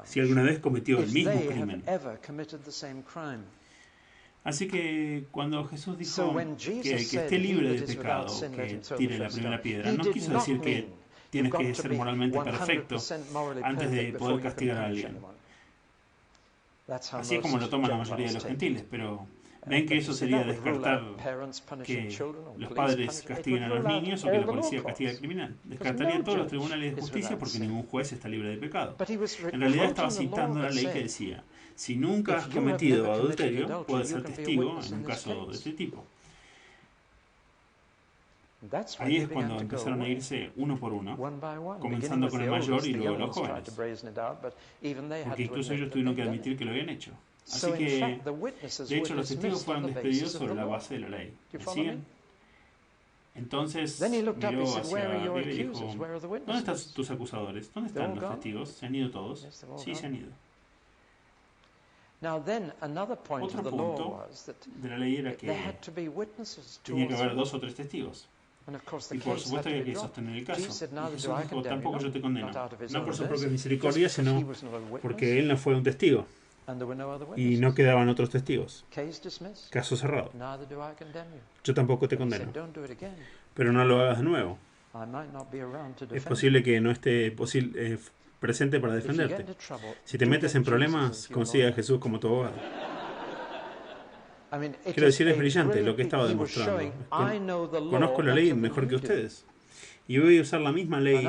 si alguna vez cometió el mismo crimen. Así que cuando Jesús dijo que el que esté libre de pecado, que tire la primera piedra, no quiso decir que tienes que ser moralmente perfecto antes de poder castigar a alguien. Así es como lo toman la mayoría de los gentiles, pero ven que eso sería descartar que los padres castiguen a los niños o que la policía castigue al criminal. Descartaría todos los tribunales de justicia porque ningún juez está libre de pecado. En realidad estaba citando la ley que decía, si nunca has cometido adulterio, puedes ser testigo en un caso de este tipo. Ahí es cuando empezaron a irse uno por uno, comenzando con el mayor y luego los jóvenes, porque incluso ellos tuvieron que admitir que lo habían hecho. Así que, de hecho, los testigos fueron despedidos sobre la base de la ley. ¿Me siguen? Entonces miró hacia arriba y dijo, ¿dónde están tus acusadores? ¿Dónde están los testigos? ¿Se han ido todos? Sí, se han ido. Otro punto de la ley era que tenía que haber 2 o 3 testigos. Y por supuesto que hay que sostener el caso. Y Jesús dijo, tampoco yo te condeno. No por su propia misericordia, sino porque él no fue un testigo. Y no quedaban otros testigos. Caso cerrado. Yo tampoco te condeno. Pero no lo hagas de nuevo. Es posible que no esté presente para defenderte. Si te metes en problemas, consigue a Jesús como tu abogado. Quiero decir, es brillante lo que estaba demostrando. Conozco la ley mejor que ustedes. Y voy a usar la misma ley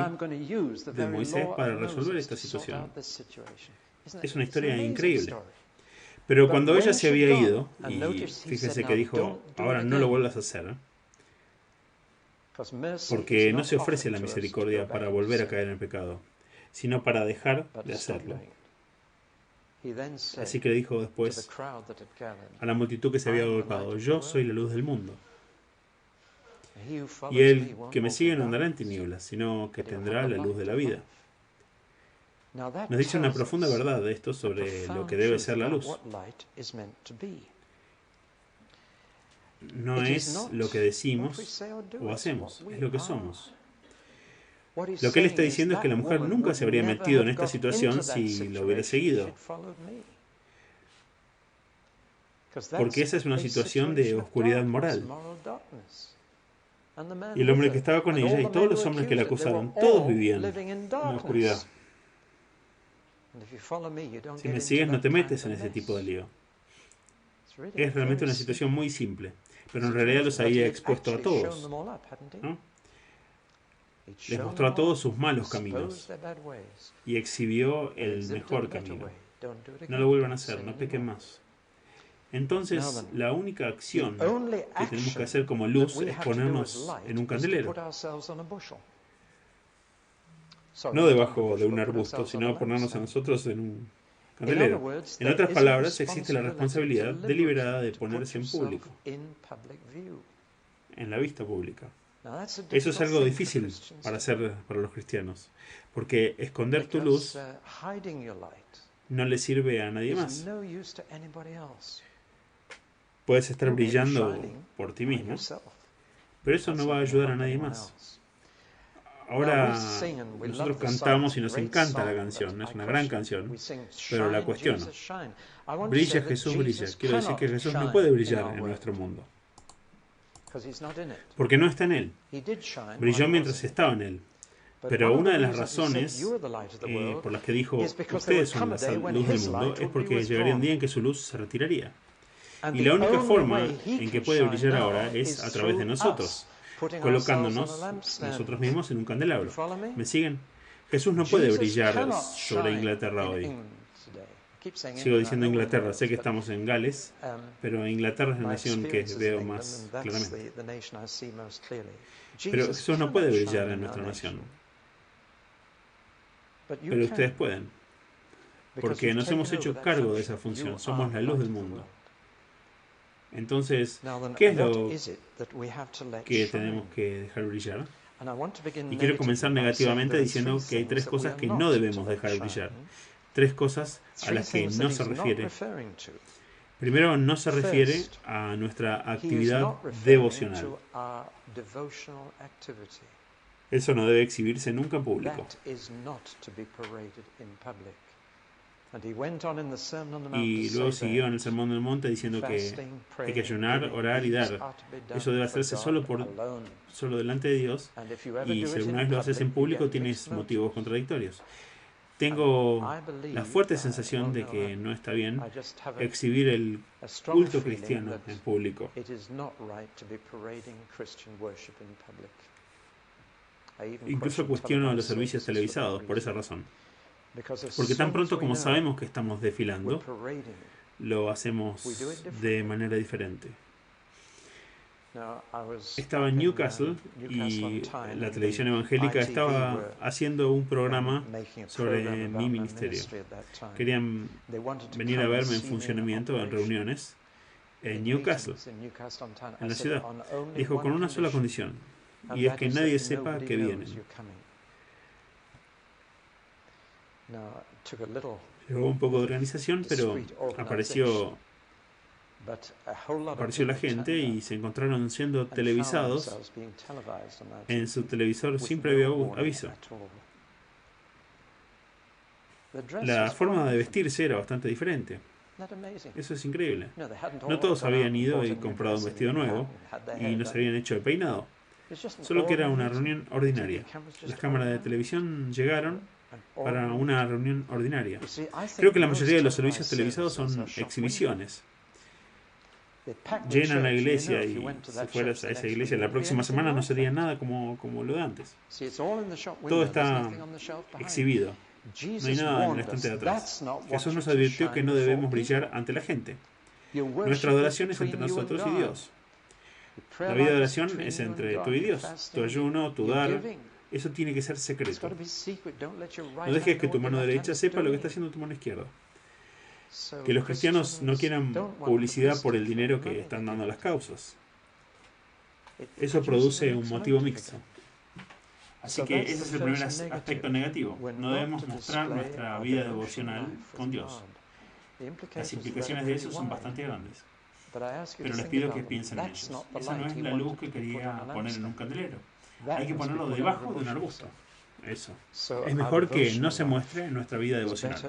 de Moisés para resolver esta situación. Es una historia increíble. Pero cuando ella se había ido, y fíjense que dijo, ahora no lo vuelvas a hacer, porque no se ofrece la misericordia para volver a caer en el pecado, sino para dejar de hacerlo. Así que dijo después a la multitud que se había agolpado, yo soy la luz del mundo. Y el que me sigue no andará en tinieblas, sino que tendrá la luz de la vida. Nos dice una profunda verdad de esto sobre lo que debe ser la luz. No es lo que decimos o hacemos, es lo que somos. Lo que él está diciendo es que la mujer nunca se habría metido en esta situación si lo hubiera seguido. Porque esa es una situación de oscuridad moral. Y el hombre que estaba con ella y todos los hombres que la acusaron, todos vivían en la oscuridad. Si me sigues, no te metes en ese tipo de lío. Es realmente una situación muy simple, pero en realidad los había expuesto a todos, ¿no? Les mostró a todos sus malos caminos y exhibió el mejor camino. No lo vuelvan a hacer, no pequen más. Entonces, la única acción que tenemos que hacer como luz es ponernos en un candelero. No debajo de un arbusto, sino ponernos a nosotros en un candelero. En otras palabras, existe la responsabilidad deliberada de ponerse en público, en la vista pública. Eso es algo difícil para hacer para los cristianos, porque esconder tu luz no le sirve a nadie más. Puedes estar brillando por ti mismo, pero eso no va a ayudar a nadie más. Ahora nosotros cantamos y nos encanta la canción, es una gran canción, pero la cuestiono. Brilla Jesús, brilla. Quiero decir que Jesús no puede brillar en nuestro mundo, porque no está en él. Brilló mientras estaba en él. Pero una de las razones por las que dijo, ustedes son la luz del mundo, es porque llegaría un día en que su luz se retiraría. Y la única forma en que puede brillar ahora es a través de nosotros, colocándonos nosotros mismos en un candelabro. ¿Me siguen? Jesús no puede brillar sobre Inglaterra hoy. Sigo diciendo Inglaterra, sé que estamos en Gales, pero Inglaterra es la nación que veo más claramente. Pero Jesús no puede brillar en nuestra nación. Pero ustedes pueden, porque nos hemos hecho cargo de esa función, somos la luz del mundo. Entonces, ¿qué es lo que tenemos que dejar brillar? Y quiero comenzar negativamente diciendo que hay 3 cosas que no debemos dejar brillar. 3 cosas a las que no se refiere. Primero, no se refiere a nuestra actividad devocional. Eso no debe exhibirse nunca en público. Y luego siguió en el Sermón del Monte diciendo que hay que ayunar, orar y dar. Eso debe hacerse solo delante de Dios. Y si alguna vez lo haces en público, tienes motivos contradictorios. Tengo la fuerte sensación de que no está bien exhibir el culto cristiano en público. Incluso cuestiono los servicios televisados por esa razón. Porque tan pronto como sabemos que estamos desfilando, lo hacemos de manera diferente. Estaba en Newcastle y la televisión evangélica estaba haciendo un programa sobre mi ministerio. Querían venir a verme en funcionamiento en reuniones en Newcastle, en la ciudad. Dijo, con una sola condición, y es que nadie sepa que vienen. Llevó un poco de organización, pero apareció la gente y se encontraron siendo televisados en su televisor sin previo aviso. La forma de vestirse era bastante diferente. Eso es increíble. No todos habían ido y comprado un vestido nuevo y no se habían hecho el peinado. Solo que era una reunión ordinaria. Las cámaras de televisión llegaron para una reunión ordinaria. Creo que la mayoría de los servicios televisados son exhibiciones. Llenan la iglesia y si fueras a esa iglesia la próxima semana no sería nada como lo de antes. Todo está exhibido. No hay nada en el estante de atrás. Jesús nos advirtió que no debemos brillar ante la gente. Nuestra adoración es entre nosotros y Dios. La vida de oración es entre tú y Dios. Tu ayuno, tu dar, eso tiene que ser secreto. No dejes que tu mano derecha sepa lo que está haciendo tu mano izquierda. Que los cristianos no quieran publicidad por el dinero que están dando a las causas. Eso produce un motivo mixto. Así que ese es el primer aspecto negativo. No debemos mostrar nuestra vida devocional con Dios. Las implicaciones de eso son bastante grandes. Pero les pido que piensen en eso. Esa no es la luz que quería poner en un candelero. Hay que ponerlo debajo de un arbusto. Eso. Es mejor que no se muestre nuestra vida devocional.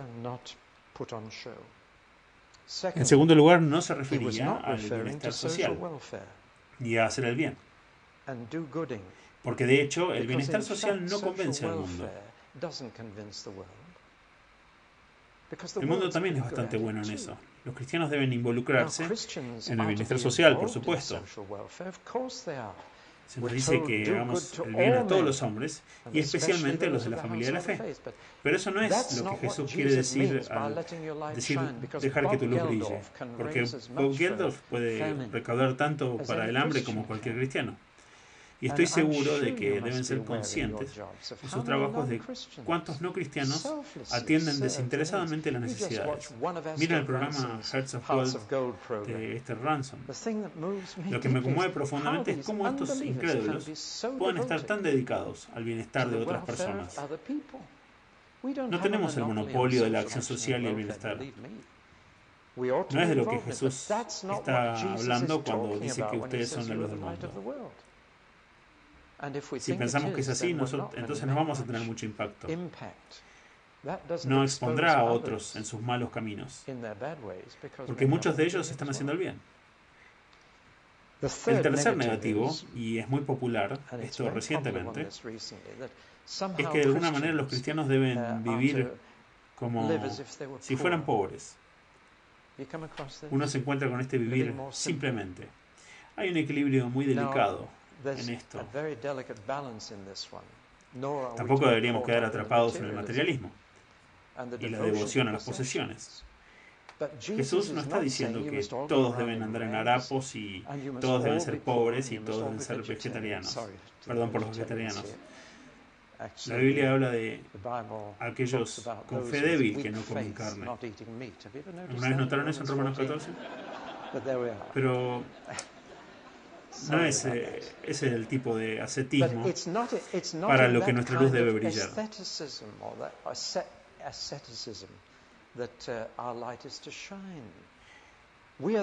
En segundo lugar, no se refería al bienestar social y a hacer el bien. Porque de hecho, el bienestar social no convence al mundo. El mundo también es bastante bueno en eso. Los cristianos deben involucrarse en el bienestar social, por supuesto. Se nos dice que hagamos el bien a todos los hombres y especialmente a los de la familia de la fe. Pero eso no es lo que Jesús quiere decir al decir dejar que tu luz brille. Porque Bob Geldof puede recaudar tanto para el hambre como cualquier cristiano. Y estoy seguro de que deben ser conscientes en sus trabajos de cuántos no cristianos atienden desinteresadamente las necesidades. Mira el programa Hearts of Gold de Esther Ransom. Lo que me conmueve profundamente es cómo estos incrédulos pueden estar tan dedicados al bienestar de otras personas. No tenemos el monopolio de la acción social y el bienestar. No es de lo que Jesús está hablando cuando dice que ustedes son la luz del mundo. Si pensamos que es así, entonces no vamos a tener mucho impacto. No expondrá a otros en sus malos caminos, porque muchos de ellos están haciendo el bien. El tercer negativo, y es muy popular, esto recientemente, es que de alguna manera los cristianos deben vivir como si fueran pobres. Uno se encuentra con este vivir simplemente. Hay un equilibrio muy delicado en esto. Tampoco deberíamos quedar atrapados en el materialismo y la devoción a las posesiones. Jesús no está diciendo que todos deben andar en harapos y todos deben ser pobres y todos deben ser vegetarianos. Perdón por los vegetarianos. La Biblia habla de aquellos con fe débil que no comen carne. ¿Alguna vez notaron eso en Romanos 14? Pero no es ese es el tipo de ascetismo para lo que nuestra luz debe brillar.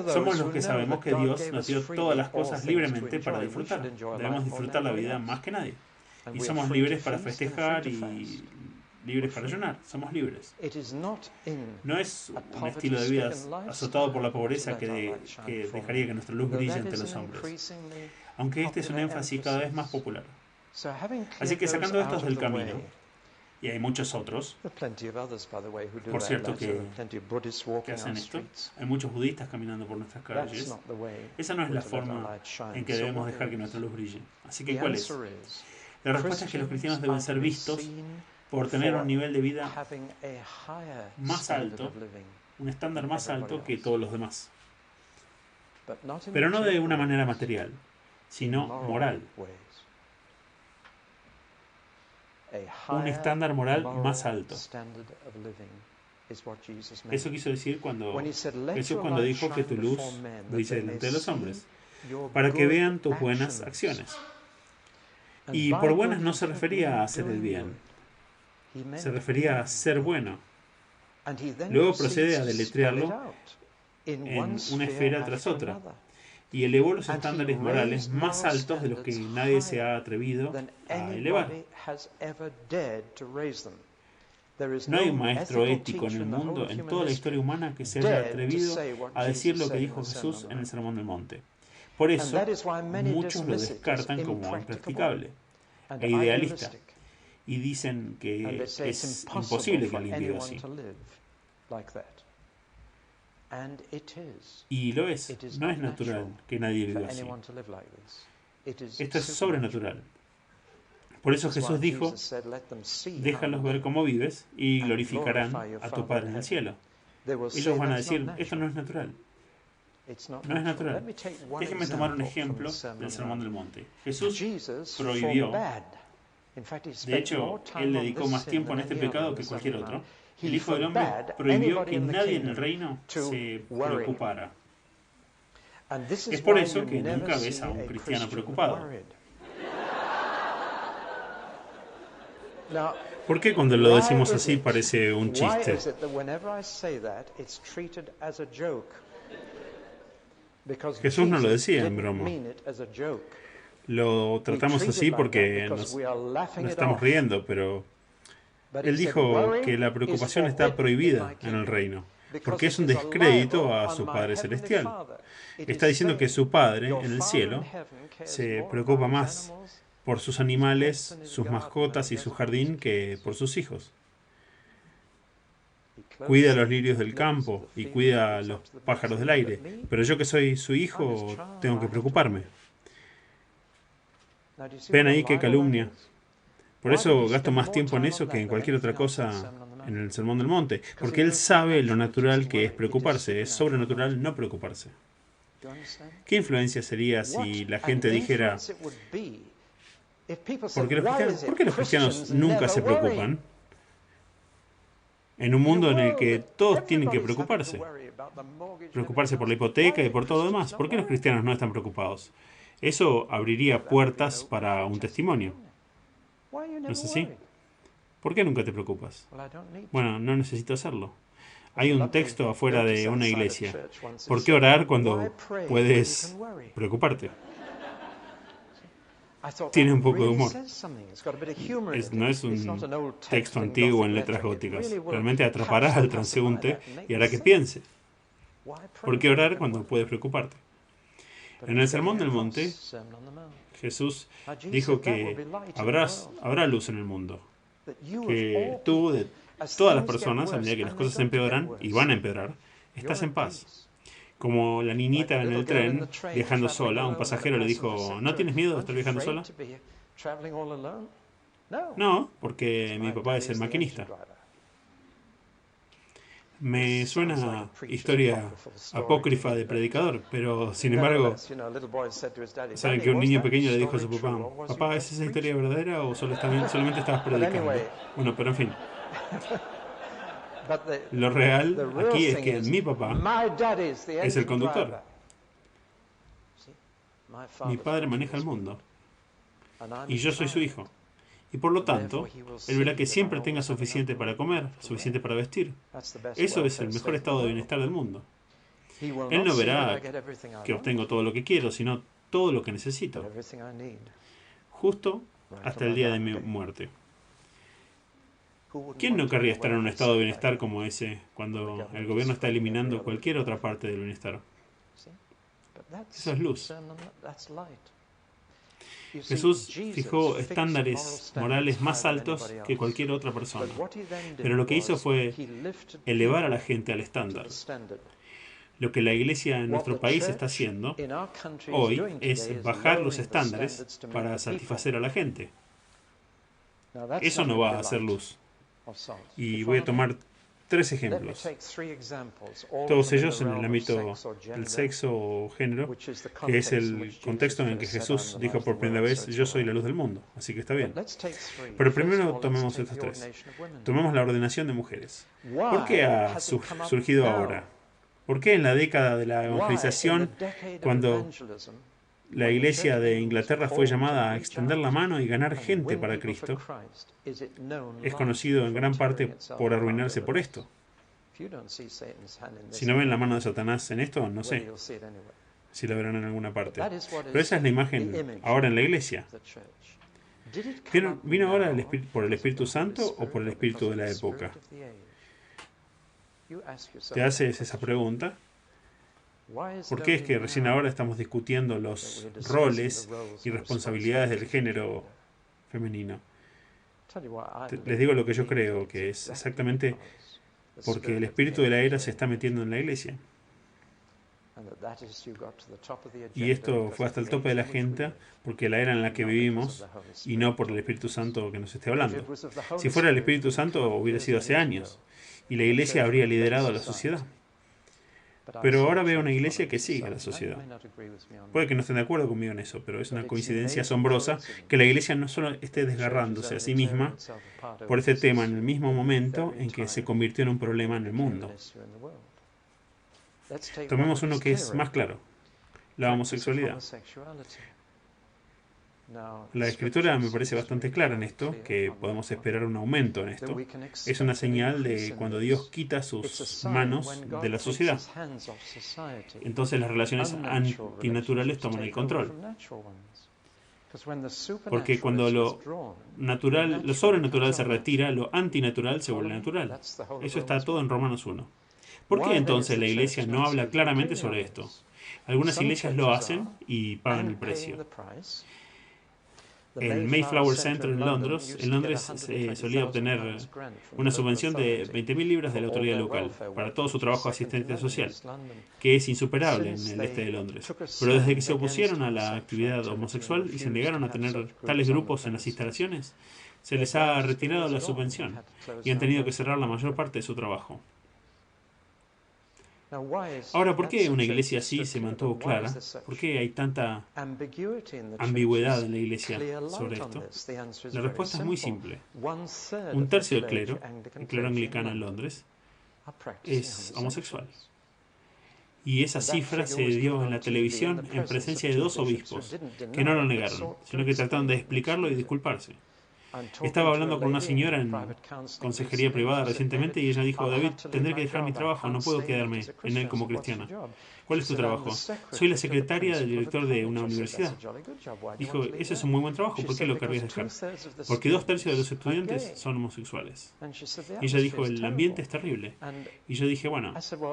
Somos los que sabemos que Dios nos dio todas las cosas libremente para disfrutar. Debemos disfrutar la vida más que nadie. Y somos libres para festejar y libres para ayunar. Somos libres. No es un estilo de vida azotado por la pobreza que dejaría que nuestra luz brille ante los hombres. Aunque este es un énfasis cada vez más popular. Así que sacando estos del camino, y hay muchos otros, por cierto, que hacen esto. Hay muchos budistas caminando por nuestras calles. Esa no es la forma en que debemos dejar que nuestra luz brille. Así que, ¿cuál es? La respuesta es que los cristianos deben ser vistos por tener un nivel de vida más alto, un estándar más alto que todos los demás. Pero no de una manera material. sino moral. Un estándar moral más alto. Eso quiso decir cuando Jesús cuando dijo que tu luz brille delante de los hombres, para que vean tus buenas acciones. Y por buenas no se refería a hacer el bien, se refería a ser bueno. Luego procede a deletrearlo en una esfera tras otra, y elevó los estándares morales más altos de los que nadie se ha atrevido a elevar. No hay un maestro ético en el mundo, en toda la historia humana, que se haya atrevido a decir lo que dijo Jesús en el Sermón del Monte. Por eso, muchos lo descartan como impracticable e idealista, y dicen que es imposible que alguien viva así. Y lo es. No es natural que nadie viva así. Esto es sobrenatural. Por eso Jesús dijo, déjalos ver cómo vives y glorificarán a tu Padre en el cielo. Ellos van a decir, esto no es natural. No es natural. Déjenme tomar un ejemplo del Sermón del Monte. Jesús prohibió, de hecho, Él dedicó más tiempo en este pecado que cualquier otro. El Hijo del Hombre prohibió que nadie en el reino se preocupara. Es por eso que nunca ves a un cristiano preocupado. ¿Por qué cuando lo decimos así parece un chiste? Jesús no lo decía en broma. Lo tratamos así porque nos estamos riendo, pero Él dijo que la preocupación está prohibida en el reino, porque es un descrédito a su Padre Celestial. Está diciendo que su Padre en el cielo se preocupa más por sus animales, sus mascotas y su jardín que por sus hijos. Cuida a los lirios del campo y cuida a los pájaros del aire, pero yo que soy su hijo tengo que preocuparme. Ven ahí qué calumnia. Por eso gasto más tiempo en eso que en cualquier otra cosa en el Sermón del Monte, porque Él sabe lo natural que es preocuparse, es sobrenatural no preocuparse. ¿Qué influencia sería si la gente dijera, ¿por qué los cristianos nunca se preocupan? En un mundo en el que todos tienen que preocuparse. Preocuparse por la hipoteca y por todo lo demás. ¿Por qué los cristianos no están preocupados? Eso abriría puertas para un testimonio. ¿No es así? ¿Por qué nunca te preocupas? Bueno, no necesito hacerlo. Hay un texto afuera de una iglesia. ¿Por qué orar cuando puedes preocuparte? Tiene un poco de humor. No es un texto antiguo en letras góticas. Realmente atrapará al transeúnte y hará que piense. ¿Por qué orar cuando puedes preocuparte? En el Sermón del Monte, Jesús dijo que habrá luz en el mundo. Que tú, de todas las personas, a medida que las cosas empeoran, y van a empeorar, estás en paz. Como la niñita en el tren, viajando sola, un pasajero le dijo, ¿no tienes miedo de estar viajando sola? No, porque mi papá es el maquinista. Me suena a historia apócrifa de predicador, pero sin embargo, ¿saben que un niño pequeño le dijo a su papá, papá, ¿es esa historia verdadera o solamente estabas predicando? Bueno, pero en fin. Lo real aquí es que mi papá es el conductor. Mi padre maneja el mundo y yo soy su hijo. Y por lo tanto, Él verá que siempre tenga suficiente para comer, suficiente para vestir. Eso es el mejor estado de bienestar del mundo. Él no verá que obtengo todo lo que quiero, sino todo lo que necesito, justo hasta el día de mi muerte. ¿Quién no querría estar en un estado de bienestar como ese cuando el gobierno está eliminando cualquier otra parte del bienestar? Eso es luz. Jesús fijó estándares morales más altos que cualquier otra persona, pero lo que hizo fue elevar a la gente al estándar. Lo que la iglesia en nuestro país está haciendo hoy es bajar los estándares para satisfacer a la gente. Eso no va a hacer luz. Y voy a tomar 3 ejemplos, todos ellos en el ámbito del sexo o género, que es el contexto en el que Jesús dijo por primera vez, yo soy la luz del mundo, así que está bien. Pero primero tomemos estos 3. Tomemos la ordenación de mujeres. ¿Por qué ha surgido ahora? ¿Por qué en la década de la evangelización, cuando la iglesia de Inglaterra fue llamada a extender la mano y ganar gente para Cristo, es conocido en gran parte por arruinarse por esto? Si no ven la mano de Satanás en esto, no sé si la verán en alguna parte. Pero esa es la imagen ahora en la iglesia. ¿Vino ahora por el Espíritu Santo o por el Espíritu de la época? ¿Te haces esa pregunta? ¿Por qué es que recién ahora estamos discutiendo los roles y responsabilidades del género femenino? Les digo lo que yo creo, que es exactamente porque el espíritu de la era se está metiendo en la iglesia. Y esto fue hasta el tope de la agenda porque la era en la que vivimos y no por el Espíritu Santo que nos esté hablando. Si fuera el Espíritu Santo hubiera sido hace años y la iglesia habría liderado a la sociedad. Pero ahora veo una iglesia que sigue a la sociedad. Puede que no estén de acuerdo conmigo en eso, pero es una coincidencia asombrosa que la iglesia no solo esté desgarrándose a sí misma por este tema en el mismo momento en que se convirtió en un problema en el mundo. Tomemos uno que es más claro, la homosexualidad. La escritura me parece bastante clara en esto, que podemos esperar un aumento en esto. Es una señal de cuando Dios quita sus manos de la sociedad. Entonces las relaciones antinaturales toman el control. Porque cuando lo sobrenatural se retira, lo antinatural se vuelve natural. Eso está todo en Romanos 1. ¿Por qué entonces la iglesia no habla claramente sobre esto? Algunas iglesias lo hacen y pagan el precio. El Mayflower Center en Londres solía obtener una subvención de 20.000 libras de la autoridad local para todo su trabajo de asistencia social, que es insuperable en el este de Londres. Pero desde que se opusieron a la actividad homosexual y se negaron a tener tales grupos en las instalaciones, se les ha retirado la subvención y han tenido que cerrar la mayor parte de su trabajo. Ahora, ¿por qué una iglesia así se mantuvo clara? ¿Por qué hay tanta ambigüedad en la iglesia sobre esto? La respuesta es muy simple. 1/3 del clero, el clero anglicano en Londres, es homosexual. Y esa cifra se dio en la televisión en presencia de 2 obispos, que no lo negaron, sino que trataron de explicarlo y disculparse. Estaba hablando con una señora en consejería privada recientemente y ella dijo, David, tendré que dejar mi trabajo, no puedo quedarme en él como cristiana. ¿Cuál es tu trabajo? Soy la secretaria del director de una universidad. Dijo, ese es un muy buen trabajo, ¿por qué lo querrías dejar? Porque 2/3 de los estudiantes son homosexuales. Y ella dijo, el ambiente es terrible. Y yo dije, bueno,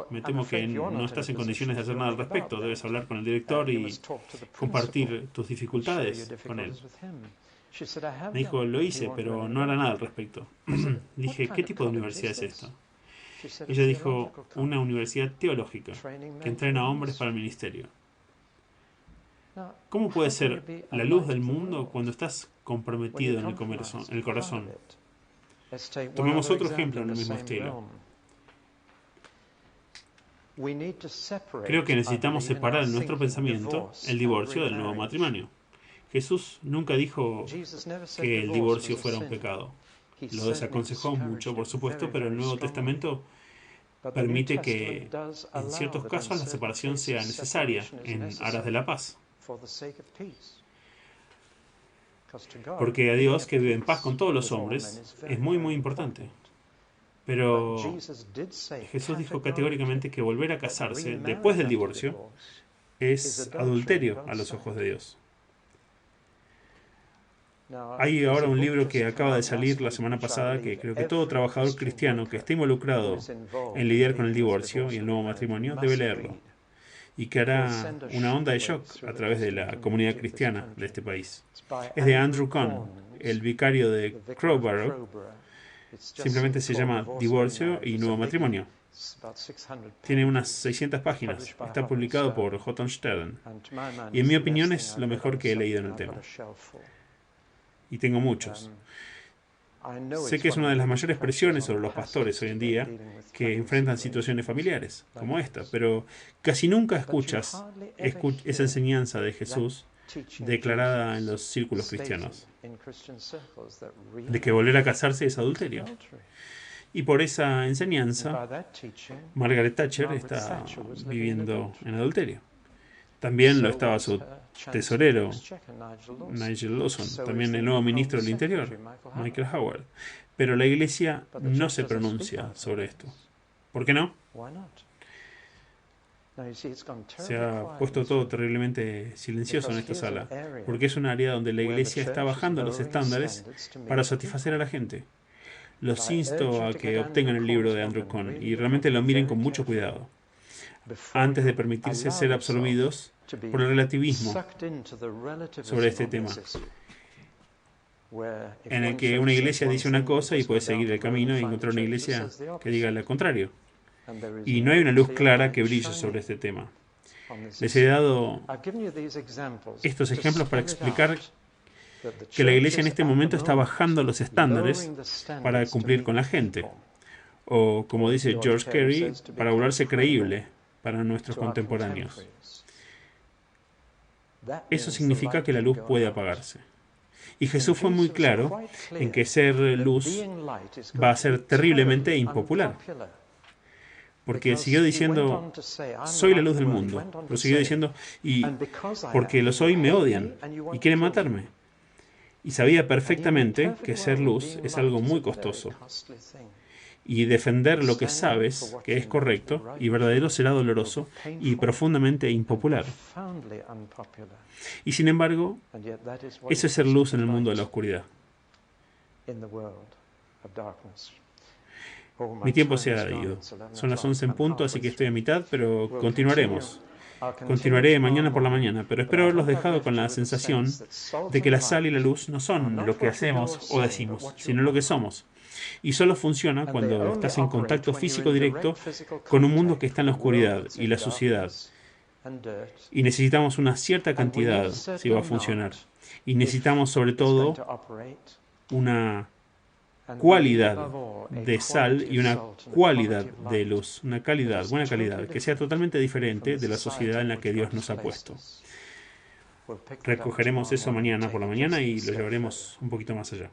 me temo que no estás en condiciones de hacer nada al respecto, debes hablar con el director y compartir tus dificultades con él. Me dijo, lo hice, pero no hará nada al respecto. Dije, ¿qué tipo de universidad es esta? Ella dijo, una universidad teológica que entrena a hombres para el ministerio. ¿Cómo puede ser la luz del mundo cuando estás comprometido en el corazón? Tomemos otro ejemplo en el mismo estilo. Creo que necesitamos separar en nuestro pensamiento el divorcio del nuevo matrimonio. Jesús nunca dijo que el divorcio fuera un pecado. Lo desaconsejó mucho, por supuesto, pero el Nuevo Testamento permite que en ciertos casos la separación sea necesaria en aras de la paz. Porque a Dios, que vive en paz con todos los hombres, es muy, muy importante. Pero Jesús dijo categóricamente que volver a casarse después del divorcio es adulterio a los ojos de Dios. Hay ahora un libro que acaba de salir la semana pasada que creo que todo trabajador cristiano que esté involucrado en lidiar con el divorcio y el nuevo matrimonio debe leerlo, y que hará una onda de shock a través de la comunidad cristiana de este país. Es de Andrew Cohn, el vicario de Crowborough. Simplemente se llama Divorcio y Nuevo Matrimonio. Tiene unas 600 páginas. Está publicado por Houghton Stern. Y en mi opinión es lo mejor que he leído en el tema. Y tengo muchos. Sé que es una de las mayores presiones sobre los pastores hoy en día que enfrentan situaciones familiares como esta, pero casi nunca escuchas esa enseñanza de Jesús declarada en los círculos cristianos, de que volver a casarse es adulterio. Y por esa enseñanza, Margaret Thatcher está viviendo en adulterio. También lo estaba su tesorero, Nigel Lawson, también el nuevo ministro del Interior, Michael Howard. Pero la Iglesia no se pronuncia sobre esto. ¿Por qué no? Se ha puesto todo terriblemente silencioso en esta sala, porque es un área donde la Iglesia está bajando los estándares para satisfacer a la gente. Los insto a que obtengan el libro de Andrew Cohn y realmente lo miren con mucho cuidado, antes de permitirse ser absorbidos por el relativismo sobre este tema, en el que una iglesia dice una cosa y puede seguir el camino y encontrar una iglesia que diga lo contrario. Y no hay una luz clara que brille sobre este tema. Les he dado estos ejemplos para explicar que la iglesia en este momento está bajando los estándares para cumplir con la gente. O, como dice George Carey, para volverse creíble para nuestros contemporáneos. Eso significa que la luz puede apagarse. Y Jesús fue muy claro en que ser luz va a ser terriblemente impopular. Porque siguió diciendo, soy la luz del mundo. Pero siguió diciendo, y porque lo soy me odian y quieren matarme. Y sabía perfectamente que ser luz es algo muy costoso. Y defender lo que sabes que es correcto y verdadero será doloroso y profundamente impopular. Y sin embargo, eso es ser luz en el mundo de la oscuridad. Mi tiempo se ha ido. Son las 11 en punto, así que estoy a mitad, pero continuaremos. Continuaré mañana por la mañana, pero espero haberlos dejado con la sensación de que la sal y la luz no son lo que hacemos o decimos, sino lo que somos. Y solo funciona cuando estás en contacto físico directo con un mundo que está en la oscuridad y la suciedad. Y necesitamos una cierta cantidad si va a funcionar. Y necesitamos sobre todo una cualidad de sal y una cualidad de luz, una calidad, buena calidad, que sea totalmente diferente de la sociedad en la que Dios nos ha puesto. Recogeremos eso mañana por la mañana y lo llevaremos un poquito más allá.